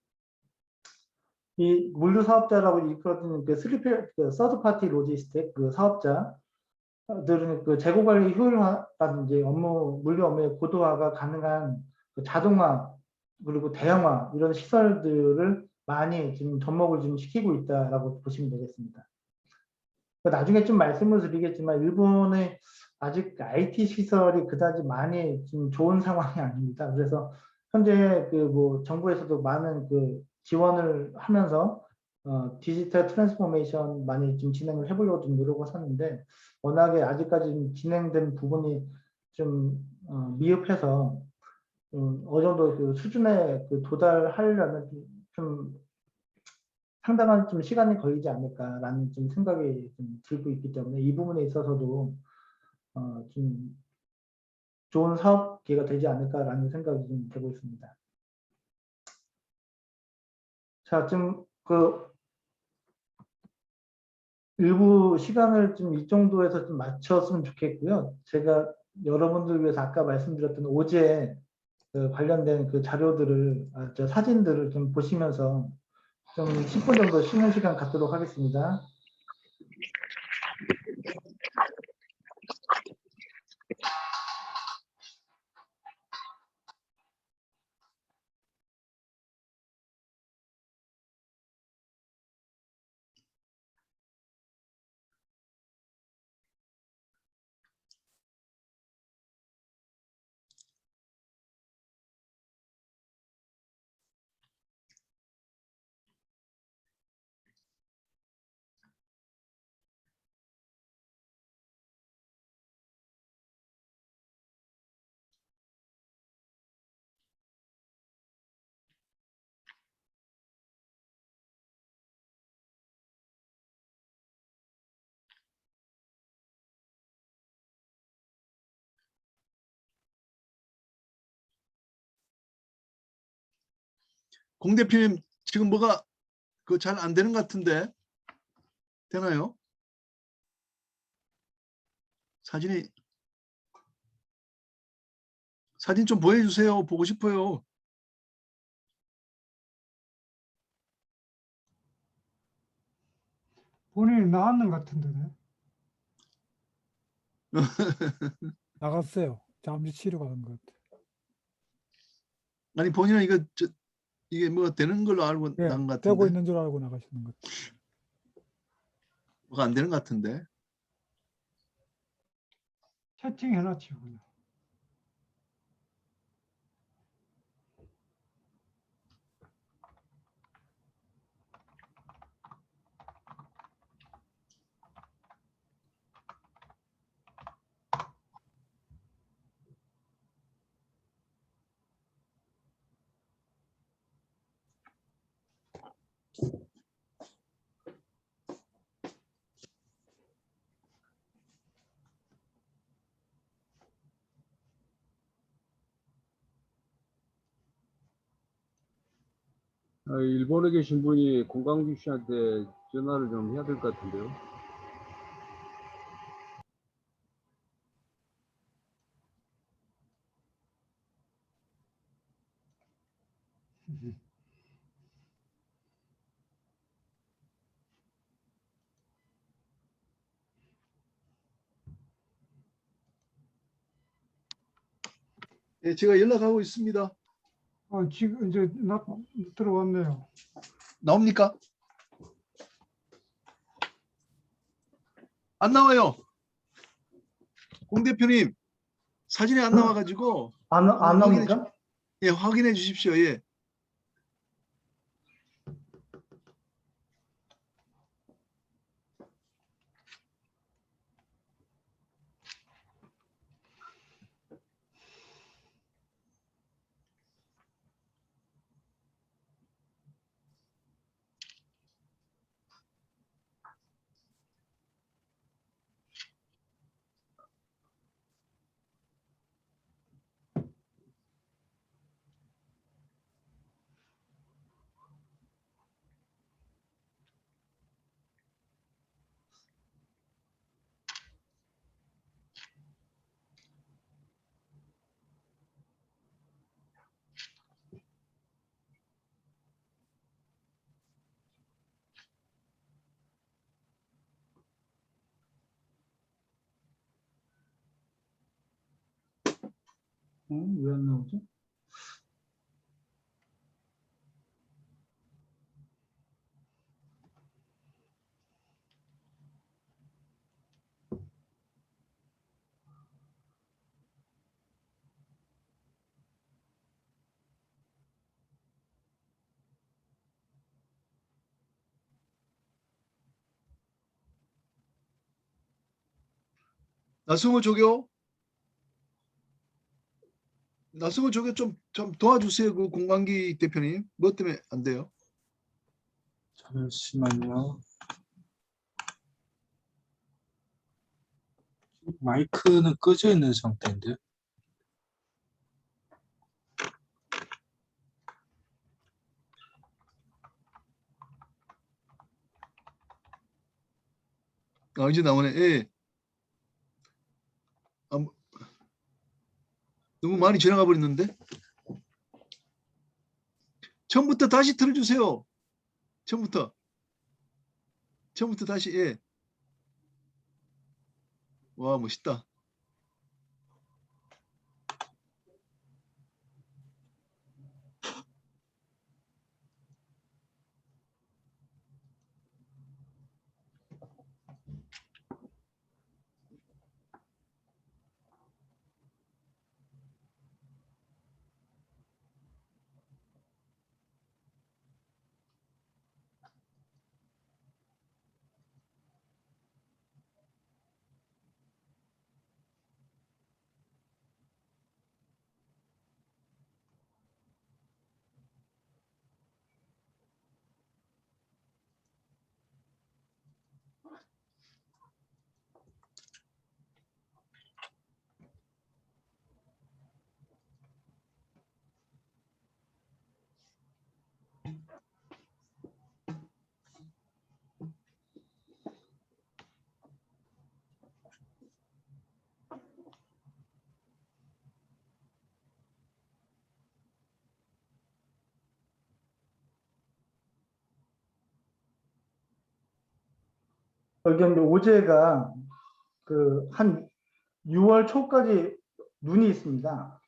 이 물류 사업자라고 일컬어지는 그 서드 파티 로지스틱 그 사업자들은 그 재고 관리 효율화라든지 물류 업무의 고도화가 가능한 그 자동화 그리고 대형화 이런 시설들을 많이 지금 접목을 좀 시키고 있다라고 보시면 되겠습니다. 나중에 좀 말씀을 드리겠지만 일본의 아직 IT 시설이 그다지 많이 좀 좋은 상황이 아닙니다. 그래서 현재 그 뭐 정부에서도 많은 그 지원을 하면서 디지털 트랜스포메이션 많이 좀 진행을 해보려고 좀 노력을 하는데, 워낙에 아직까지 진행된 부분이 좀 미흡해서 어느 정도 그 수준에 그 도달하려면 좀 상당한 좀 시간이 걸리지 않을까라는 좀 생각이 좀 들고 있기 때문에, 이 부분에 있어서도 좀 좋은 사업 기회가 되지 않을까라는 생각이 좀 되고 있습니다. 자, 좀 그 일부 시간을 좀 이 정도에서 좀 맞췄으면 좋겠고요. 제가 여러분들 위해서 아까 말씀드렸던 오제 그 관련된 그 자료들을 사진들을 좀 보시면서 좀 10분 정도 쉬는 시간 갖도록 하겠습니다. 공 대표님 지금 뭐가 그 잘 안 되는 것 같은데 되나요? 사진 좀 보여주세요. 보고 싶어요. 본인이 나왔는 것 같은데. 나갔어요. 잠시 치료 가는 것 같아. 아니 본인은 이게 뭐 되는 걸로 알고 예, 나간 것 되고 같은데 있는 줄 알고 나가시는 것. 뭐가 안 되는 것 같은데. 채팅해놨죠. 그냥. 일본에 계신 분이 공강규 씨한테 전화를 좀 해야 될 것 같은데요. 예, 제가 연락하고 있습니다. 지금 이제 들어왔네요. 나옵니까? 안 나와요. 공 대표님 사진이 안 나와가지고 안 한번 나옵니까? 예, 확인해 주십시오. 예. 왜 안 나오지? 나승호 조교 좀 도와주세요. 그 공관기 대표님. 뭐 때문에 안 돼요? 잠시만요. 마이크는 꺼져 있는 상태인데. 이제 나오네. 예. 너무 많이 지나가 버렸는데. 처음부터 다시 틀어주세요. 처음부터 다시. 예. 와, 멋있다. 여기 이제 오제가 그 한 6월 초까지 눈이 있습니다.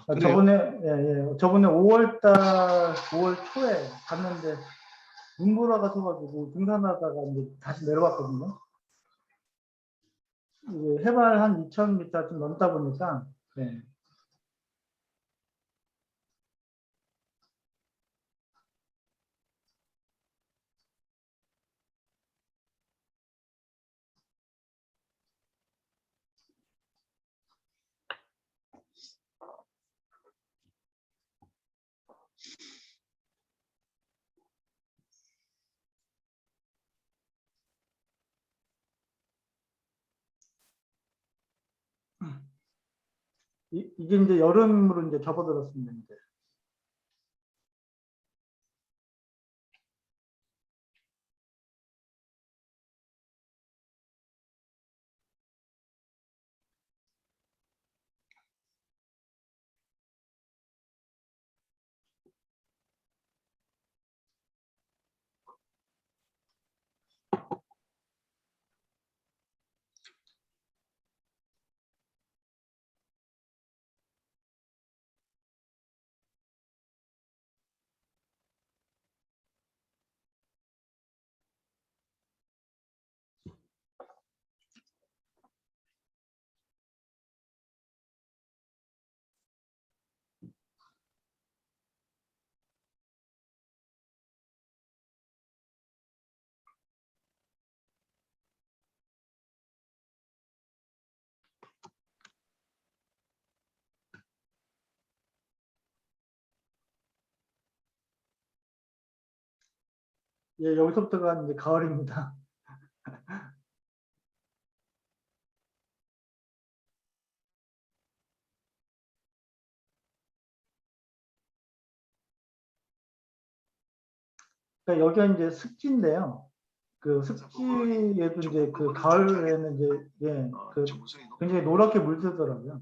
아, 그래요? 저번에 5월 초에 갔는데 눈보라가 서가지고 등산하다가 이제 다시 내려왔거든요. 이게 해발 한 2,000m 좀 넘다 보니까 네. 이게 이제 여름으로 이제 접어들었습니다. 이제. 예, 여기서부터가 이제 가을입니다. 그러니까 여기가 이제 습지인데요. 그 습지에도 이제 그 가을에는 이제 그 굉장히 노랗게 물들더라고요.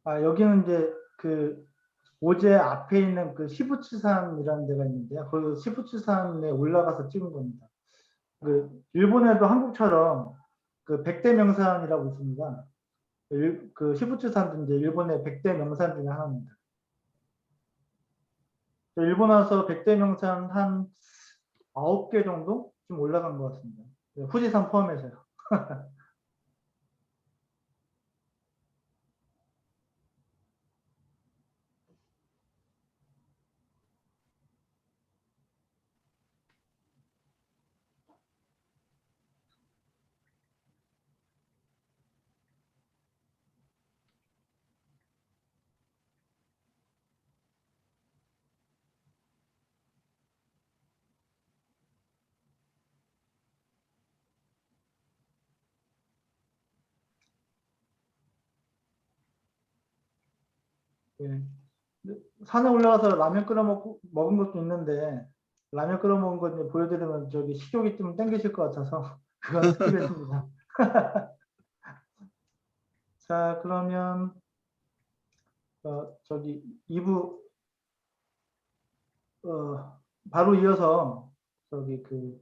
아, 여기는 이제 그 오제 앞에 있는 그 시부츠산이라는 데가 있는데요. 그 시부츠산에 올라가서 찍은 겁니다. 그 일본에도 한국처럼 그 백대 명산이라고 있습니다. 그 시부츠산도 이제 일본의 백대 명산 중에 하나입니다. 일본 와서 백대 명산 한 9개 정도 좀 올라간 것 같습니다. 후지산 포함해서요. 예. 산에 올라가서 라면 끓여 먹은 것도 있는데 라면 끓여 먹은 거 이제 보여드리면 저기 식욕이 좀 땡기실 것 같아서 그건 스킵했습니다. 자, 그러면 저기 2부 바로 이어서 저기 그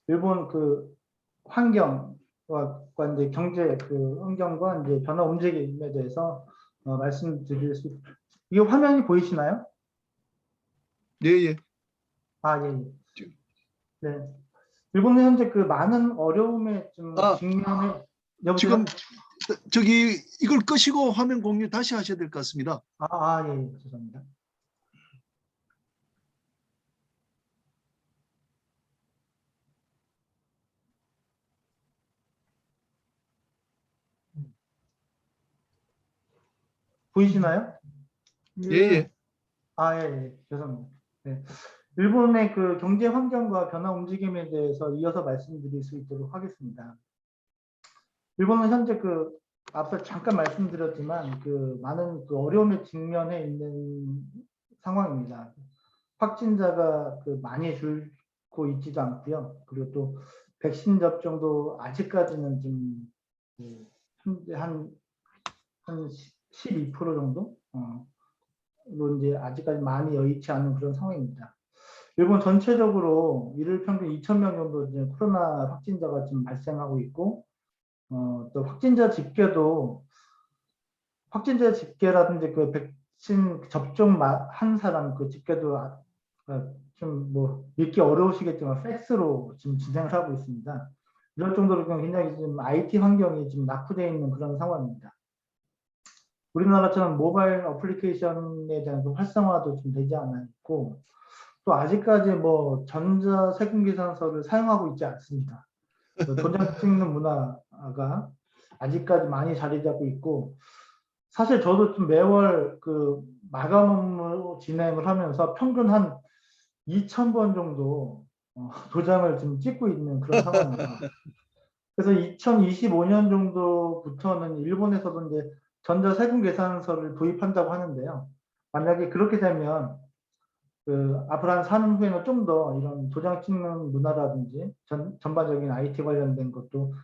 일본 그 환경과 이제 경제 그 환경과 이제 변화 움직임에 대해서 말씀드릴 수. 이게 화면이 보이시나요? 예, 예. 아, 예, 예. 네. 일본은 현재 그 많은 어려움에 좀 직면해. 여보세요? 지금 저기 이걸 끄시고 화면 공유 다시 하셔야 될 것 같습니다. 예, 예, 죄송합니다. 보이시나요? 예, 예. 예, 예, 죄송합니다. 네. 일본의 그 경제 환경과 변화 움직임에 대해서 이어서 말씀드릴 수 있도록 하겠습니다. 일본은 현재 그 앞서 잠깐 말씀드렸지만 그 많은 그 어려움에 직면해 있는 상황입니다. 확진자가 그 많이 줄고 있지도 않고요. 그리고 또 백신 접종도 아직까지는 좀 현재 한 12% 정도 로 이제 아직까지 많이 여의치 않은 그런 상황입니다. 일본 전체적으로 일일 평균 2,000명 정도 이제 코로나 확진자가 지금 발생하고 있고, 또 확진자 집계라든지 그 백신 접종 한 사람 그 집계도 좀 뭐 믿기 어려우시겠지만 팩스로 지금 진행을 하고 있습니다. 이럴 정도로 굉장히 지금 IT 환경이 지금 낙후되어 있는 그런 상황입니다. 우리나라처럼 모바일 어플리케이션에 대한 그 활성화도 좀 되지 않아 있고, 또 아직까지 뭐 전자 세금 계산서를 사용하고 있지 않습니다. 도장 찍는 문화가 아직까지 많이 자리 잡고 있고, 사실 저도 좀 매월 그 마감 업무 진행을 하면서 평균 한 2,000번 정도 도장을 지금 찍고 있는 그런 상황입니다. 그래서 2025년 정도부터는 일본에서도 이제 전자 세금 계산서를 도입한다고 하는데요. 만약에 그렇게 되면 그 앞으로 한 4년 후에는 좀 더 이런 도장 찍는 문화라든지 전반적인 IT 관련된 것도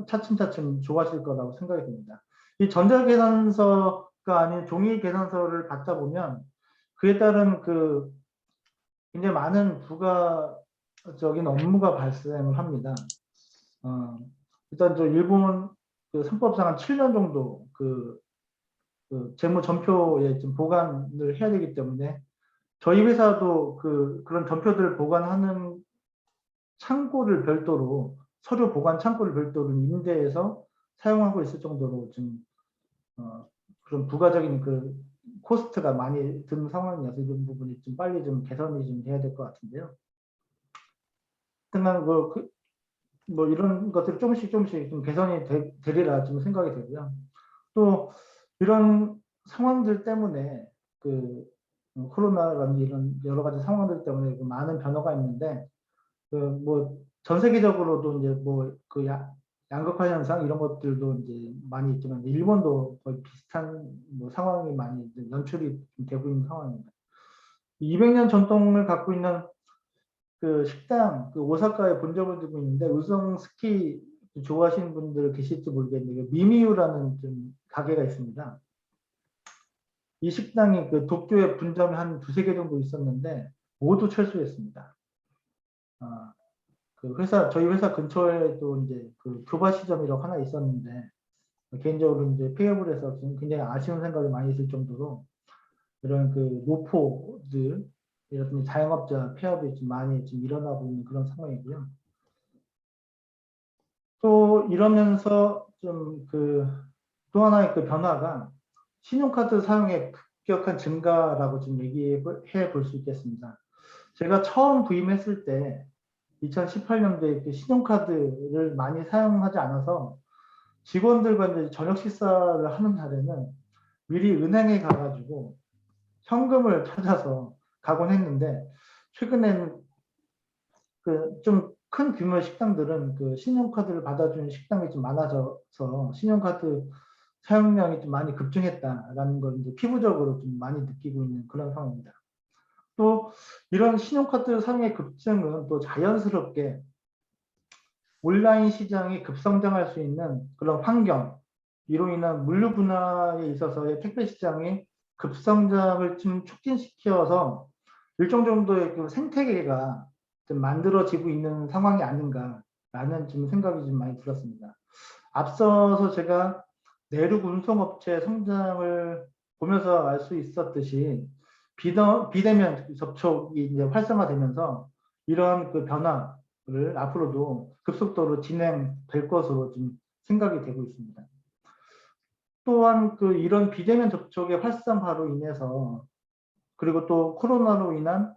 차츰차츰 좋아질 거라고 생각이 듭니다. 이 전자 계산서가 아닌 종이 계산서를 받다 보면 그에 따른 그 굉장히 많은 부가적인 업무가 발생을 합니다. 일단 저 일본 그 선법상 한 7년 정도 그 재무 전표에 좀 보관을 해야 되기 때문에 저희 회사도 그런 전표들을 보관하는 창고를 별도로 서류 보관 창고를 별도로 임대해서 사용하고 있을 정도로 좀 그런 부가적인 그 코스트가 많이 드는 상황이어서 이런 부분이 좀 빨리 좀 개선이 좀 돼야 될 것 같은데요. 하여튼 뭐 이런 것들이 조금씩 좀 개선이 되리라 좀 생각이 되고요. 또 이런 상황들 때문에 그 코로나라든지 이런 여러 가지 상황들 때문에 많은 변화가 있는데 그 뭐 전 세계적으로도 이제 뭐 그 양극화 현상 이런 것들도 이제 많이 있지만 일본도 거의 비슷한 뭐 상황이 많이 연출이 되고 있는 상황입니다. 200년 전통을 갖고 있는 그 식당, 그 오사카에 본점을 두고 있는데 우성 스키 좋아하시는 분들 계실지 모르겠는데 미미유라는 좀 가게가 있습니다. 이 식당이 그 도쿄에 분점이 한 2-3개 정도 있었는데 모두 철수했습니다. 저희 회사 근처에도 이제 그 교바시점이라고 하나 있었는데 개인적으로 이제 폐업을 해서 지금 굉장히 아쉬운 생각이 많이 들 정도로 이런 그 노포들 이런 자영업자 폐업이 좀 많이 지금 일어나고 있는 그런 상황이고요. 또 이러면서 좀 또 하나의 그 변화가 신용카드 사용의 급격한 증가라고 좀 얘기해 볼 수 있겠습니다. 제가 처음 부임했을 때 2018년도에 그 신용카드를 많이 사용하지 않아서 직원들과 이제 저녁 식사를 하는 날에는 미리 은행에 가가지고 현금을 찾아서 가곤 했는데 최근에는 그 좀 큰 규모의 식당들은 그 신용카드를 받아주는 식당이 좀 많아져서 신용카드 사용량이 좀 많이 급증했다라는 걸 이제 피부적으로 좀 많이 느끼고 있는 그런 상황입니다. 또 이런 신용카드 사용의 급증은 또 자연스럽게 온라인 시장이 급성장할 수 있는 그런 환경, 이로 인한 물류 분야에 있어서의 택배 시장이 급성장을 좀 촉진시켜서 일정 정도의 그 생태계가 좀 만들어지고 있는 상황이 아닌가라는 좀 생각이 좀 많이 들었습니다. 앞서서 제가 내륙 운송업체 성장을 보면서 알 수 있었듯이 비대면 접촉이 이제 활성화되면서 이런 그 변화를 앞으로도 급속도로 진행될 것으로 좀 생각이 되고 있습니다. 또한 그 이런 비대면 접촉의 활성화로 인해서 그리고 또 코로나로 인한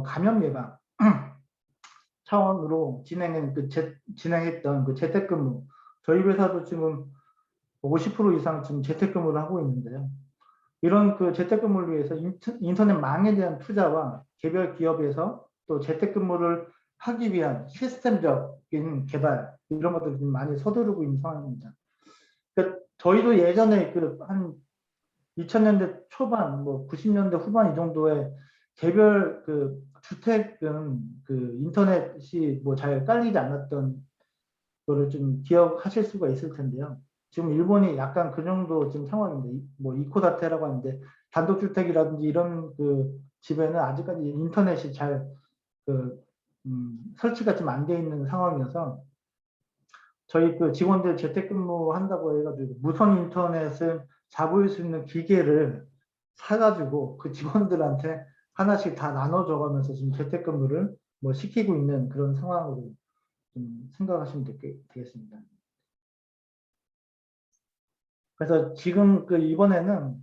감염 예방 차원으로 진행했던 그 재택근무, 저희 회사도 지금 50% 이상 지금 재택근무를 하고 있는데요. 이런 그 재택근무를 위해서 인터넷망에 대한 투자와 개별 기업에서 또 재택근무를 하기 위한 시스템적인 개발, 이런 것들을 좀 많이 서두르고 있는 상황입니다. 그러니까 저희도 예전에 그 한 2000년대 초반, 뭐 90년대 후반 이 정도에 개별 그 주택은 그 인터넷이 뭐 잘 깔리지 않았던 거를 좀 기억하실 수가 있을 텐데요. 지금 일본이 약간 그 정도 지금 상황인데, 뭐 이코다테라고 하는데 단독주택이라든지 이런 그 집에는 아직까지 인터넷이 잘 설치가 좀 안 돼 있는 상황이어서 저희 그 직원들 재택근무 한다고 해가지고 무선 인터넷을 잡을 수 있는 기계를 사가지고 그 직원들한테 하나씩 다 나눠줘가면서 지금 재택근무를 뭐 시키고 있는 그런 상황으로 좀 생각하시면 되겠습니다. 그래서 지금 그 이번에는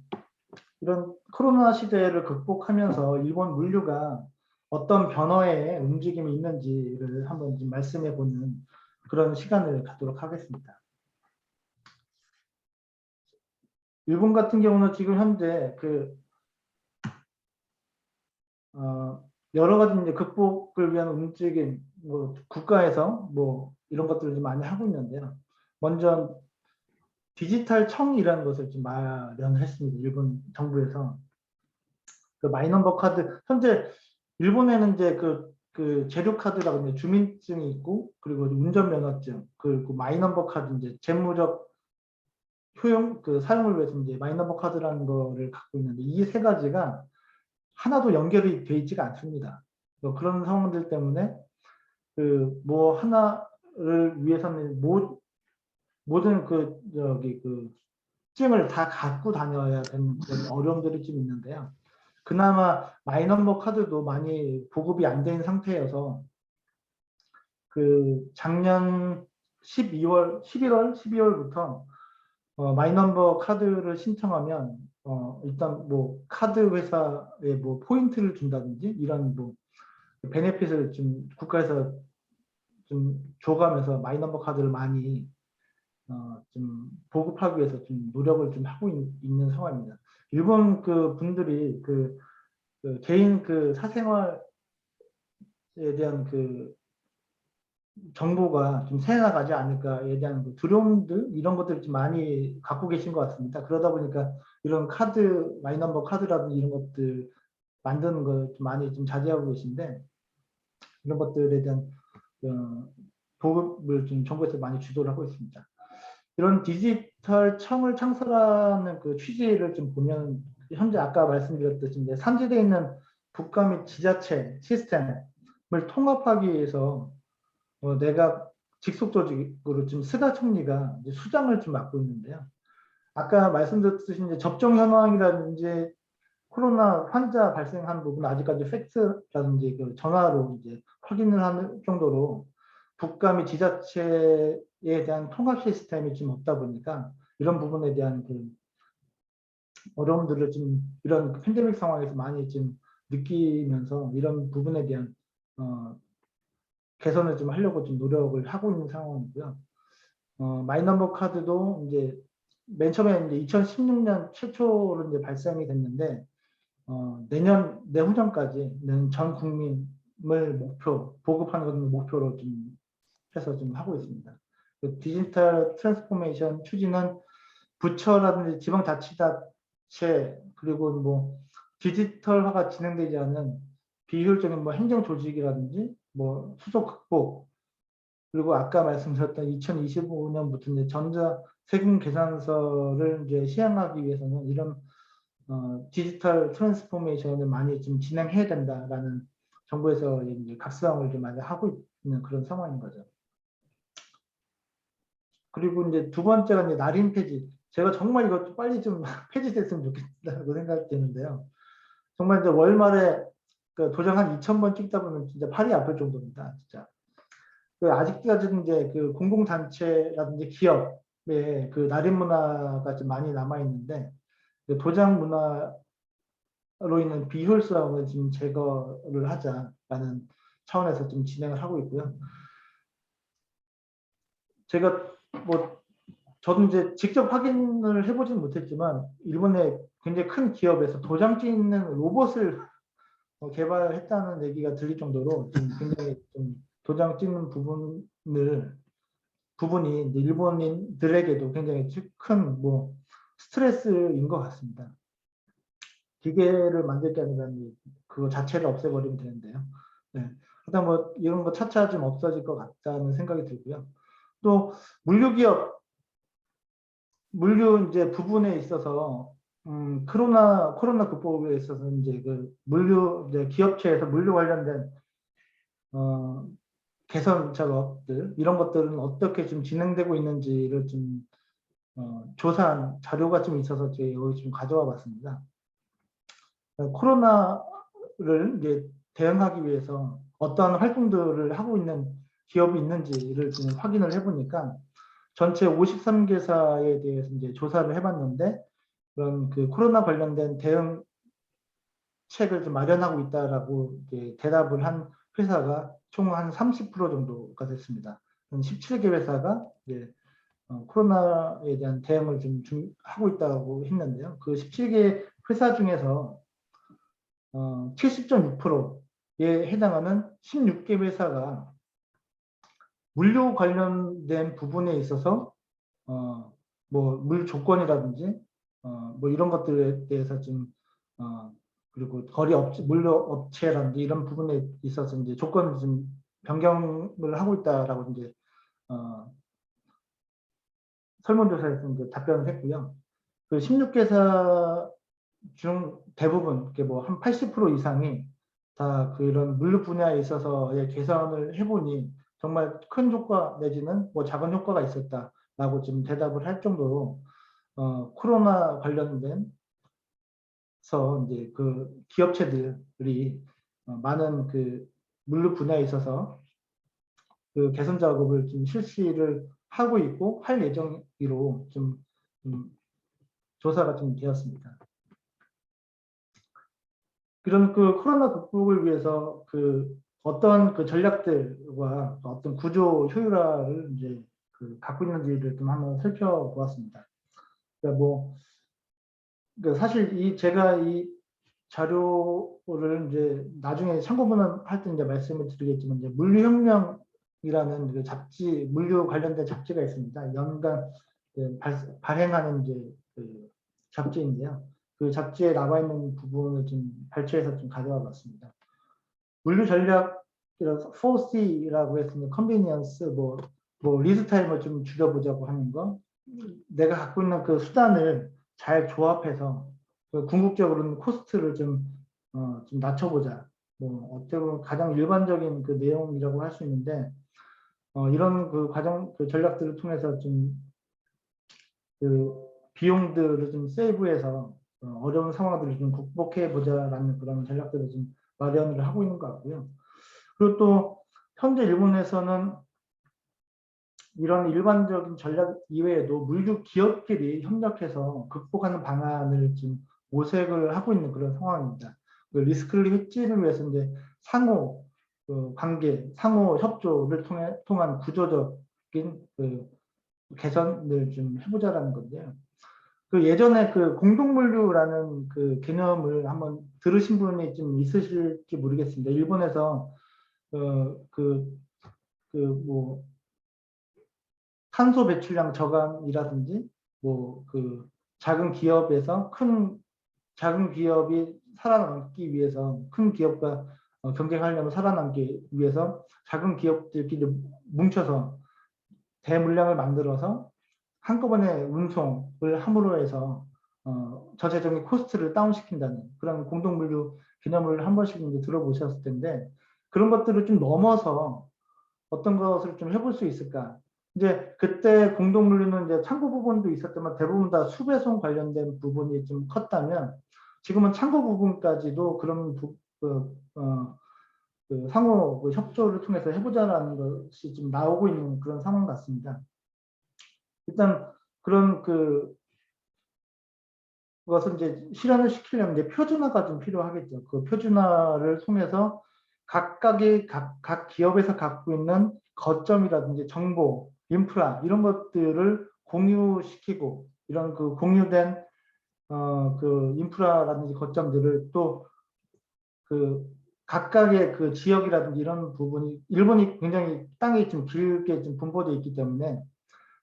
이런 코로나 시대를 극복하면서 일본 물류가 어떤 변화의 움직임이 있는지를 한번 좀 말씀해 보는 그런 시간을 갖도록 하겠습니다. 일본 같은 경우는 지금 현재 그 여러 가지 이제 극복을 위한 움직임, 뭐 국가에서 뭐 이런 것들을 좀 많이 하고 있는데요. 먼저 디지털 청이라는 것을 좀 마련을 했습니다. 일본 정부에서 그 마이넘버 카드, 현재 일본에는 이제 그 재료 카드라고 이제 주민증이 있고, 그리고 운전면허증, 그리고 마이넘버 카드, 이제 재무적 효용 그 사용을 위해서 이제 마이넘버 카드라는 거를 갖고 있는데, 이 세 가지가 하나도 연결이 되어 있지가 않습니다. 그런 상황들 때문에 그 뭐 하나를 위해서는 모든 그 증을 다 갖고 다녀야 되는 그런 어려움들이 좀 있는데요. 그나마 마이넘버 카드도 많이 보급이 안 된 상태여서 그 작년 11월, 12월부터 마이넘버 카드를 신청하면 일단 뭐 카드 회사에 뭐 포인트를 준다든지 이런 뭐 베네핏을 좀 국가에서 좀 줘가면서 마이넘버 카드를 많이 좀 보급하기 위해서 좀 노력을 좀 하고 있는 상황입니다. 일본 그 분들이 그 개인 그 사생활에 대한 그 정보가 좀 새나가지 않을까에 대한 그 두려움들, 이런 것들을 좀 많이 갖고 계신 것 같습니다. 그러다 보니까 이런 카드, 마이넘버 카드라든지 이런 것들 만드는 걸 좀 많이 좀 자제하고 계신데, 이런 것들에 대한 보급을 좀 정부에서 많이 주도를 하고 있습니다. 이런 디지털 청을 창설하는 그 취지를 좀 보면, 현재 아까 말씀드렸듯이 이제 산지대에 있는 국가 및 지자체 시스템을 통합하기 위해서 내가 직속적으로 지금 스가 총리가 이제 수장을 좀 맡고 있는데요. 아까 말씀드렸듯이 이제 접종 현황이라든지 코로나 환자 발생한 부분 아직까지 팩스라든지 그 전화로 이제 확인을 하는 정도로 국가 및 지자체에 대한 통합 시스템이 좀 없다 보니까 이런 부분에 대한 그 어려움들을 좀 이런 팬데믹 상황에서 많이 좀 느끼면서 이런 부분에 대한 개선을 좀 하려고 좀 노력을 하고 있는 상황이고요. 마이넘버 카드도 이제 맨 처음에 이제 2016년 최초로 이제 발생이 됐는데 내후년까지는 전 국민을 보급하는 것을 목표로 좀 해서 좀 하고 있습니다. 그 디지털 트랜스포메이션 추진은 부처라든지 지방자치단체 그리고 뭐 디지털화가 진행되지 않은 비효율적인 뭐 행정 조직이라든지 뭐 수속 극복, 그리고 아까 말씀드렸던 2025년부터 이제 전자 세금 계산서를 이제 시행하기 위해서는 이런 디지털 트랜스포메이션을 많이 좀 진행해야 된다라는 정부에서 이제 각성을 좀 많이 하고 있는 그런 상황인 거죠. 그리고 이제 두 번째가 이제 날인 폐지. 제가 정말 이것 빨리 좀 폐지됐으면 좋겠다고 생각되는데요. 정말 이제 월말에 그 도장 한 2,000번 찍다 보면 진짜 팔이 아플 정도입니다. 진짜. 그 아직까지는 이제 그 공공단체라든지 기업의 그 날인 문화가 좀 많이 남아 있는데 그 도장 문화로 인한 비효율성을 지금 제거를 하자라는 차원에서 좀 진행을 하고 있고요. 제가 뭐 저도 이제 직접 확인을 해보지는 못했지만 일본의 굉장히 큰 기업에서 도장 찍는 로봇을 개발했다는 얘기가 들릴 정도로 좀 굉장히 좀 도장 찍는 부분이 이제 일본인들에게도 굉장히 큰 뭐 스트레스인 것 같습니다. 기계를 만들 게 아니라 그거 자체를 없애버리면 되는데요. 네. 그다음 뭐 이런 거 차차 좀 없어질 것 같다는 생각이 들고요. 또 물류 이제 부분에 있어서 코로나 극복에 있어서 이제 그 이제 기업체에서 물류 관련된 개선 작업들 이런 것들은 어떻게 좀 진행되고 있는지를 좀 조사한 자료가 좀 있어서 제가 여기 좀 가져와 봤습니다. 코로나를 이제 대응하기 위해서 어떠한 활동들을 하고 있는 기업이 있는지를 좀 확인을 해보니까 전체 53개사에 대해서 이제 조사를 해봤는데 그런 그 코로나 관련된 대응책을 좀 마련하고 있다라고 이제 대답을 한 회사가 총 한 30% 정도가 됐습니다. 17개 회사가 이제 코로나에 대한 대응을 좀 하고 있다고 했는데요. 그 17개 회사 중에서 70.6%에 해당하는 16개 회사가 물류 관련된 부분에 있어서 뭐 물 조건이라든지 뭐 이런 것들에 대해서 좀 그리고 물류 업체라든지 이런 부분에 있어서 이제 조건을 좀 변경을 하고 있다라고 이제 설문조사에서 이제 답변을 했고요. 그 16개사 중 대부분 뭐 한 80% 이상이 다 그런 물류 분야에 있어서의 개선을 해보니 정말 큰 효과 내지는 뭐 작은 효과가 있었다라고 좀 대답을 할 정도로 코로나 관련돼서 이제 그 기업체들이 많은 그 물류 분야에 있어서 그 개선 작업을 좀 실시를 하고 있고 할 예정으로 좀 조사가 좀 되었습니다. 그런 그 코로나 극복을 위해서 그 어떤 그 전략들과 어떤 구조 효율화를 이제 그 갖고 있는지를 좀 한번 살펴보았습니다. 그러니까 뭐 그러니까 사실 제가 이 자료를 이제 나중에 참고문헌 할 때 이제 말씀을 드리겠지만 이제 물류혁명이라는 그 잡지 물류 관련된 잡지가 있습니다. 연간 발행하는 이제 그 잡지인데요. 그 잡지에 나와 있는 부분을 좀 발췌해서 좀 가져와 봤습니다. 물류 전략 4C라고 했습니다. 컨비니언스, 뭐 리드 타임을 좀 줄여보자고 하는 거, 내가 갖고 있는 그 수단을 잘 조합해서 그 궁극적으로는 코스트를 좀 낮춰보자. 뭐 어떻게 보면 가장 일반적인 그 내용이라고 할 수 있는데 이런 그 그 전략들을 통해서 좀 그 비용들을 좀 세이브해서 어려운 상황들을 좀 극복해 보자라는 그런 전략들을 좀 마련을 하고 있는 것 같고요. 그리고 또 현재 일본에서는 이런 일반적인 전략 이외에도 물류 기업끼리 협력해서 극복하는 방안을 지금 모색을 하고 있는 그런 상황입니다. 그 리스크를 회피를 위해서 이제 상호 관계, 상호 협조를 통한 구조적인 그 개선을 좀 해보자라는 건데요. 그 예전에 그 공동물류라는 그 개념을 한번 들으신 분이 좀 있으실지 모르겠습니다. 일본에서 뭐 탄소 배출량 저감이라든지 뭐 그 작은 기업이 살아남기 위해서 큰 기업과 경쟁하려면 살아남기 위해서 작은 기업들끼리 뭉쳐서 대물량을 만들어서 한꺼번에 운송을 함으로 해서 전체적인 코스트를 다운시킨다는 그런 공동물류 개념을 한 번씩 이제 들어보셨을 텐데 그런 것들을 좀 넘어서 어떤 것을 좀 해볼 수 있을까? 이제 그때 공동물류는 이제 창고 부분도 있었지만 대부분 다 수배송 관련된 부분이 좀 컸다면 지금은 창고 부분까지도 그런 그 상호 그 협조를 통해서 해보자라는 것이 좀 나오고 있는 그런 상황 같습니다. 일단 그런 그것을 이제 실현을 시키려면 이제 표준화가 좀 필요하겠죠. 그 표준화를 통해서 각각의 각 기업에서 갖고 있는 거점이라든지 정보, 인프라 이런 것들을 공유시키고 이런 그 공유된 그 인프라라든지 거점들을 또 그 각각의 그 지역이라든지 이런 부분이 일본이 굉장히 땅이 좀 길게 좀 분포되어 있기 때문에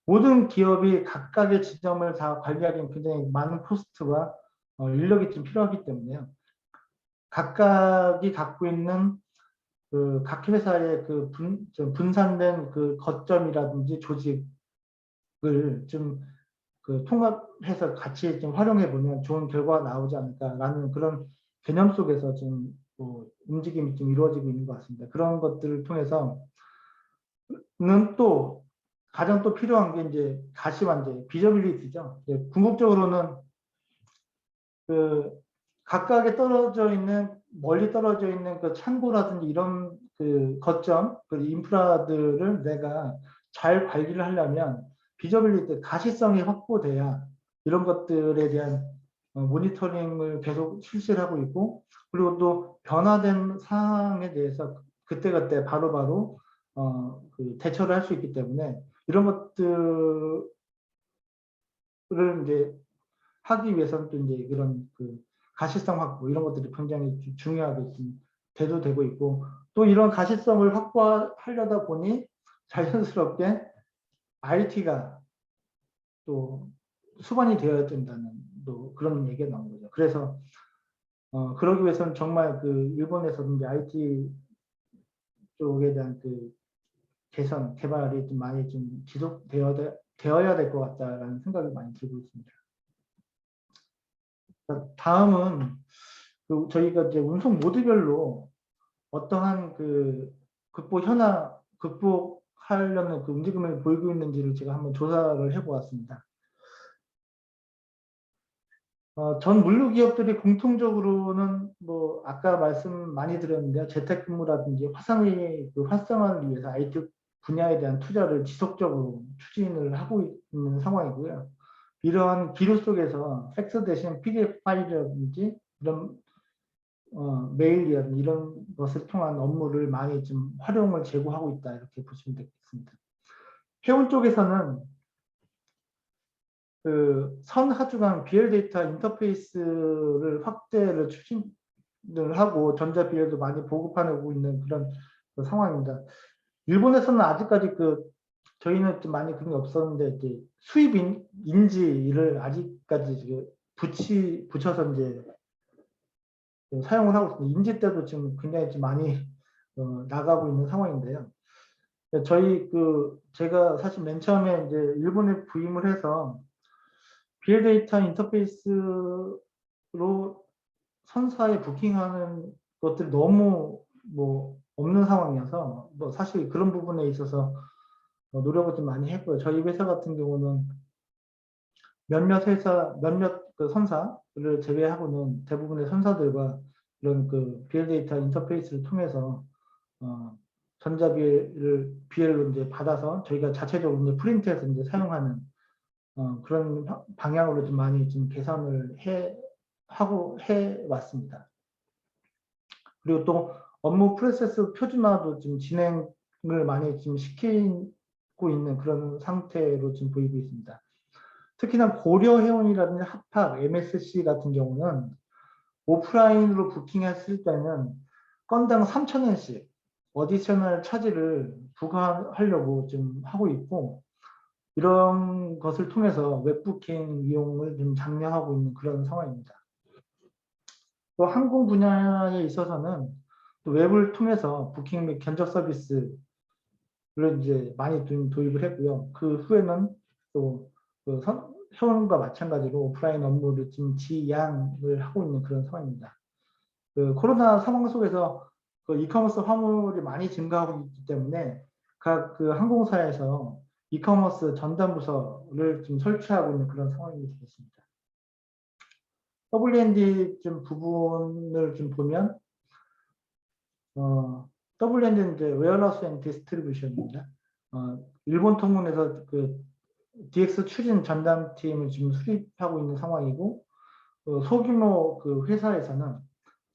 모든 기업이 각각의 지점을 다 관리하기엔 굉장히 많은 코스트와 인력이 좀 필요하기 때문에요. 각각이 갖고 있는 그 각 회사의 그 분산된 그 거점이라든지 조직을 좀 그 통합해서 같이 좀 활용해 보면 좋은 결과가 나오지 않을까라는 그런 개념 속에서 지금 뭐 움직임이 좀 이루어지고 있는 것 같습니다. 그런 것들을 통해서는 또 가장 또 필요한 게 이제 가시환제, 비저빌리티죠. 궁극적으로는 그 각각에 떨어져 있는 멀리 떨어져 있는 그 창고라든지 이런 그 거점, 그 인프라들을 내가 잘 관리를 하려면 비저빌리티, 가시성이 확보돼야 이런 것들에 대한 모니터링을 계속 실시를 하고 있고 그리고 또 변화된 상황에 대해서 그때그때 바로바로 그 대처를 할 수 있기 때문에 이런 것들을 이제 하기 위해서는 또 이제 이런 그 가시성 확보 이런 것들이 굉장히 중요하게 좀 대두되고 있고 또 이런 가시성을 확보하려다 보니 자연스럽게 IT가 또 수반이 되어야 된다는 또 그런 얘기가 나온 거죠. 그래서 그러기 위해서는 정말 그 일본에서는 이제 IT 쪽에 대한 그 개선 개발이 좀 많이 좀 지속되어야 될 것 같다라는 생각이 많이 들고 있습니다. 다음은 그 저희가 이제 운송 모드별로 어떠한 그 극복하려는 그 움직임을 보이고 있는지를 제가 한번 조사를 해보았습니다. 전 물류 기업들이 공통적으로는 뭐 아까 말씀 많이 드렸는데요. 재택근무라든지 화상의 그 활성화를 위해서 IT 분야에 대한 투자를 지속적으로 추진을 하고 있는 상황이고요. 이러한 기류 속에서 팩스 대신 PDF 파일이라든지 이런 메일이라든지 이런 것을 통한 업무를 많이 좀 활용을 제고하고 있다 이렇게 보시면 되겠습니다. 해운 쪽에서는 그 선하주간 BL 데이터 인터페이스를 확대를 추진을 하고 전자 BL도 많이 보급하고 있는 그런 그 상황입니다. 일본에서는 아직까지 저희는 좀 많이 그런 게 없었는데 이제 수입 인지를 아직까지 붙여서 이제 사용을 하고 있습니다. 인지 때도 지금 굉장히 좀 많이 나가고 있는 상황인데요. 제가 사실 맨 처음에 이제 일본에 부임을 해서 BL 데이터 인터페이스로 선사에 부킹하는 것들이 너무 뭐 없는 상황이어서 뭐 사실 그런 부분에 있어서 노력을 좀 많이 했고요. 저희 회사 같은 경우는 몇몇 그 선사를 제외하고는 대부분의 선사들과 이런 그 BL 데이터 인터페이스를 통해서 전자 BL로 이제 받아서 저희가 자체적으로 이제 프린트해서 이제 사용하는 그런 방향으로 좀 많이 좀 개선을 해 왔습니다. 그리고 또 업무 프로세스 표준화도 지금 진행을 많이 지금 시키고 있는 그런 상태로 지금 보이고 있습니다. 특히나 고려해운이라든지 합학, MSC 같은 경우는 오프라인으로 부킹했을 때는 건당 3,000엔씩 어디셔널 차지를 부과하려고 좀 하고 있고 이런 것을 통해서 웹부킹 이용을 좀 장려하고 있는 그런 상황입니다. 또 항공 분야에 있어서는 또 웹을 통해서 부킹 및 견적 서비스를 이제 많이 도입을 했고요. 그 후에는 또그 현업과 마찬가지로 오프라인 업무를 지금 지양을 하고 있는 그런 상황입니다. 그 코로나 상황 속에서 그 이커머스 화물이 많이 증가하고 있기 때문에 각 그 항공사에서 이커머스 전담 부서를 좀 설치하고 있는 그런 상황이 되겠습니다. WND 좀 부분을 좀 보면 WND는 이제 웨어하우스 앤 디스트리뷰션입니다. 일본 통문에서 그 DX 추진 전담팀을 지금 수립하고 있는 상황이고 소규모 그 회사에서는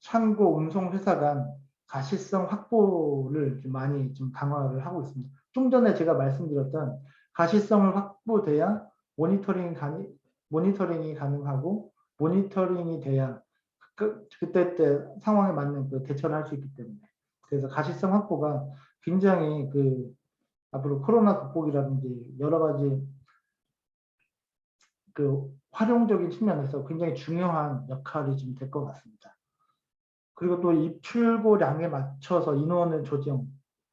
창고 운송 회사 간 가시성 확보를 좀 많이 좀 강화를 하고 있습니다. 좀 전에 제가 말씀드렸던 가시성을 확보돼야 모니터링이 가능하고 모니터링이 돼야 그때 상황에 맞는 그 대처를 할 수 있기 때문에 그래서 가시성 확보가 굉장히 그 앞으로 코로나 극복이라든지 여러 가지 그 활용적인 측면에서 굉장히 중요한 역할이 좀 될 것 같습니다. 그리고 또 입출고량에 맞춰서 인원을 조정하는,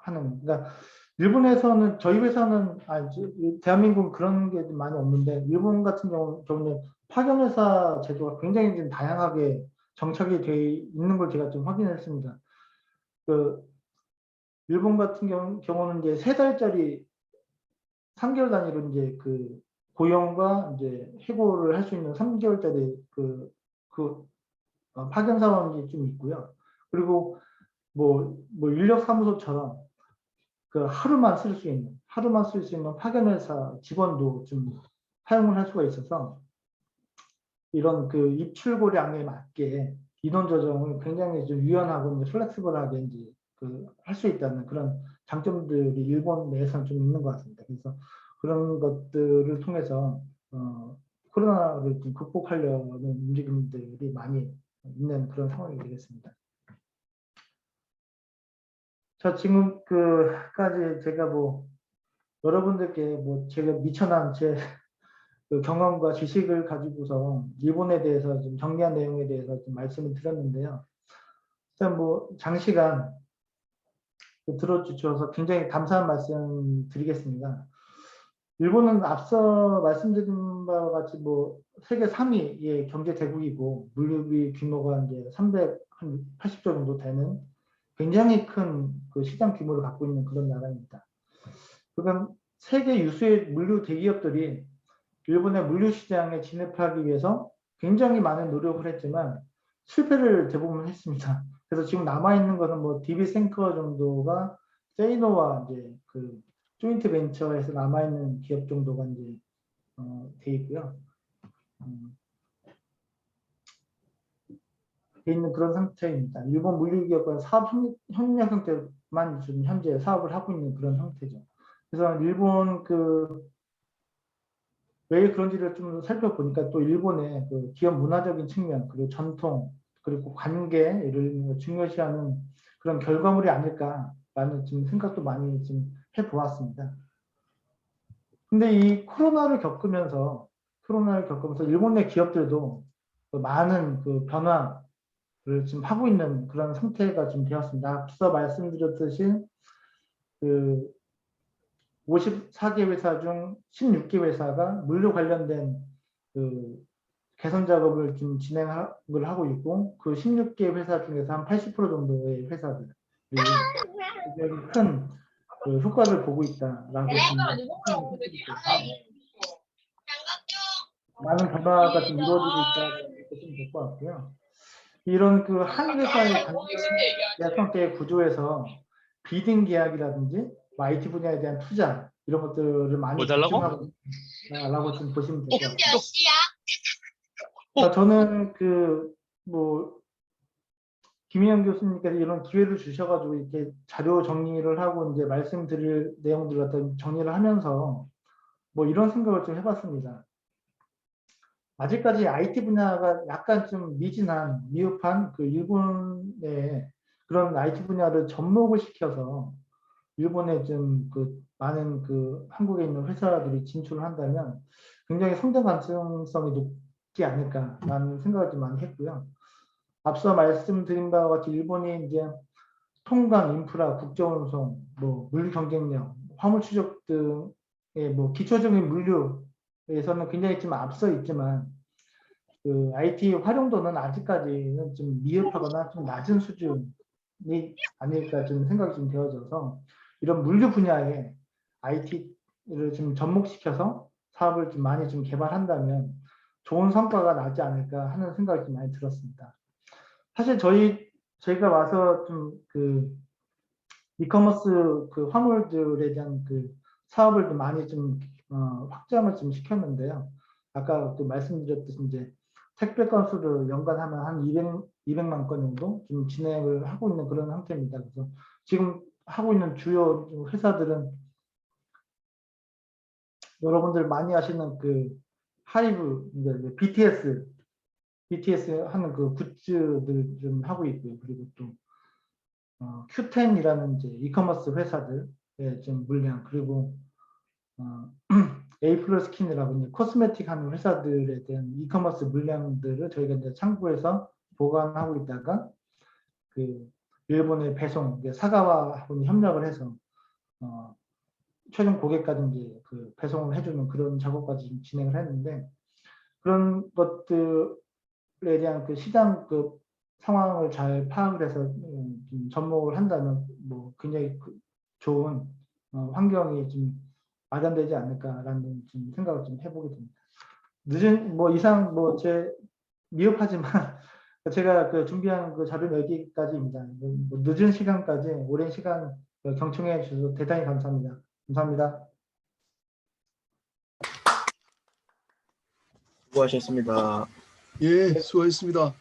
그러니까 일본에서는 저희 회사는 대한민국은 그런 게 많이 없는데 일본 같은 경우는 파견 회사 제도가 굉장히 좀 다양하게 정착이 돼 있는 걸 제가 좀 확인했습니다. 그 일본 같은 경우는 이제 3달짜리 3개월 단위로 이제 그 고용과 이제 해고를 할 수 있는 3개월짜리 파견 사원이 좀 있고요. 그리고 뭐 인력사무소처럼 그 하루만 쓸 수 있는 파견 회사 직원도 좀 사용을 할 수가 있어서 이런 그 입출고량에 맞게 인원 조정을 굉장히 좀 유연하고 플렉시블하게 이제 할 수 있다는 그런 장점들이 일본 내에서는 좀 있는 것 같습니다. 그래서 그런 것들을 통해서 코로나를 좀 극복하려는 움직임들이 많이 있는 그런 상황이 되겠습니다. 자, 지금까지 제가 뭐 여러분들께 뭐 제가 미천한 제 그 경험과 지식을 가지고서 일본에 대해서 좀 정리한 내용에 대해서 좀 말씀을 드렸는데요. 일단 뭐 장시간 들어주셔서 굉장히 감사한 말씀 드리겠습니다. 일본은 앞서 말씀드린 바와 같이 뭐 세계 3위의 경제 대국이고 물류비 규모가 이제 380조 정도 되는 굉장히 큰 그 시장 규모를 갖고 있는 그런 나라입니다. 그러니까 세계 유수의 물류 대기업들이 일본의 물류 시장에 진입하기 위해서 굉장히 많은 노력을 했지만 실패를 대부분 했습니다. 그래서 지금 남아 있는 것은 뭐 DB 생커 정도가 세이노와 이제 그 조인트 벤처에서 남아 있는 기업 정도가 이제 돼 있고요. 돼 있는 그런 상태입니다. 일본 물류 기업과 사업 협력 형태만 지금 현재 사업을 하고 있는 그런 형태죠. 그래서 일본 왜 그런지를 좀 살펴보니까 또 일본의 그 기업 문화적인 측면 그리고 전통 그리고 관계를 중요시하는 그런 결과물이 아닐까라는 지금 생각도 많이 좀 해보았습니다. 근데 이 코로나를 겪으면서 일본 내 기업들도 많은 그 변화를 지금 하고 있는 그런 상태가 좀 되었습니다. 앞서 말씀드렸듯이 그 54개 회사 중 16개 회사가 물류 관련된 그 개선 작업을 좀 진행을 하고 있고 그 16개 회사 중에서 한 80% 정도의 회사들이 굉장히 큰 효과를 보고 있다라고 많은 변화가 좀 이루어지고 있다고 보시면 될 것 같고요. 이런 그 한 회사의 계약 형태의 구조에서 비딩 계약이라든지 IT 분야에 대한 투자 이런 것들을 많이 집중하고 있다라고 좀 보시면 될 것 같아요. 저는 김인영 교수님께서 이런 기회를 주셔가지고 이렇게 자료 정리를 하고 이제 말씀드릴 내용들을 갖다 정리를 하면서 뭐 이런 생각을 좀 해봤습니다. 아직까지 IT 분야가 약간 좀 미흡한 그 일본의 그런 IT 분야를 접목을 시켜서 일본에 좀 많은 한국에 있는 회사들이 진출을 한다면 굉장히 성장 가능성이 높지 않을까라는 생각을 좀 많이 했고요. 앞서 말씀드린 바와 같이 일본이 이제 통강, 인프라, 국제운송, 뭐 물류 경쟁력, 화물 추적 등의 뭐 기초적인 물류에서는 굉장히 좀 앞서 있지만 그 IT 활용도는 아직까지는 좀 미흡하거나 좀 낮은 수준이 아닐까 좀 생각이 좀 되어져서 이런 물류 분야에 IT를 좀 접목시켜서 사업을 좀 많이 좀 개발한다면 좋은 성과가 나지 않을까 하는 생각이 좀 많이 들었습니다. 사실 저희가 와서 좀 그 이커머스 그 화물들에 대한 그 사업을 좀 많이 좀 확장을 좀 시켰는데요. 아까 또 말씀드렸듯이 이제 택배 건수를 연간 하면 한 200만 건 정도 좀 진행을 하고 있는 그런 상태입니다. 그래서 지금 하고 있는 주요 회사들은 여러분들 많이 아시는 그 하이브, BTS 하는 그 굿즈들 좀 하고 있고요. 그리고 또 Q10이라는 이제 이커머스 회사들의 좀 물량, 그리고 에이플러스킨이라고 이제 코스메틱 하는 회사들에 대한 이커머스 물량들을 저희가 이제 창구에서 보관하고 있다가 그 일본의 배송, 사가와하고 협력을 해서 최종 고객까지 이제 그 배송을 해주는 그런 작업까지 진행을 했는데, 그런 것들에 대한 그 시장 그 상황을 잘 파악을 해서 좀 접목을 한다면 뭐 굉장히 좋은 환경이 좀 마련되지 않을까라는 좀 생각을 좀 해보게 됩니다. 늦은 뭐 이상 뭐 제 미흡하지만 제가 그 준비한 그 자료는 여기까지입니다. 뭐 늦은 시간까지 오랜 시간 경청해 주셔서 대단히 감사합니다. 감사합니다. 수고하셨습니다. 예, 수고했습니다.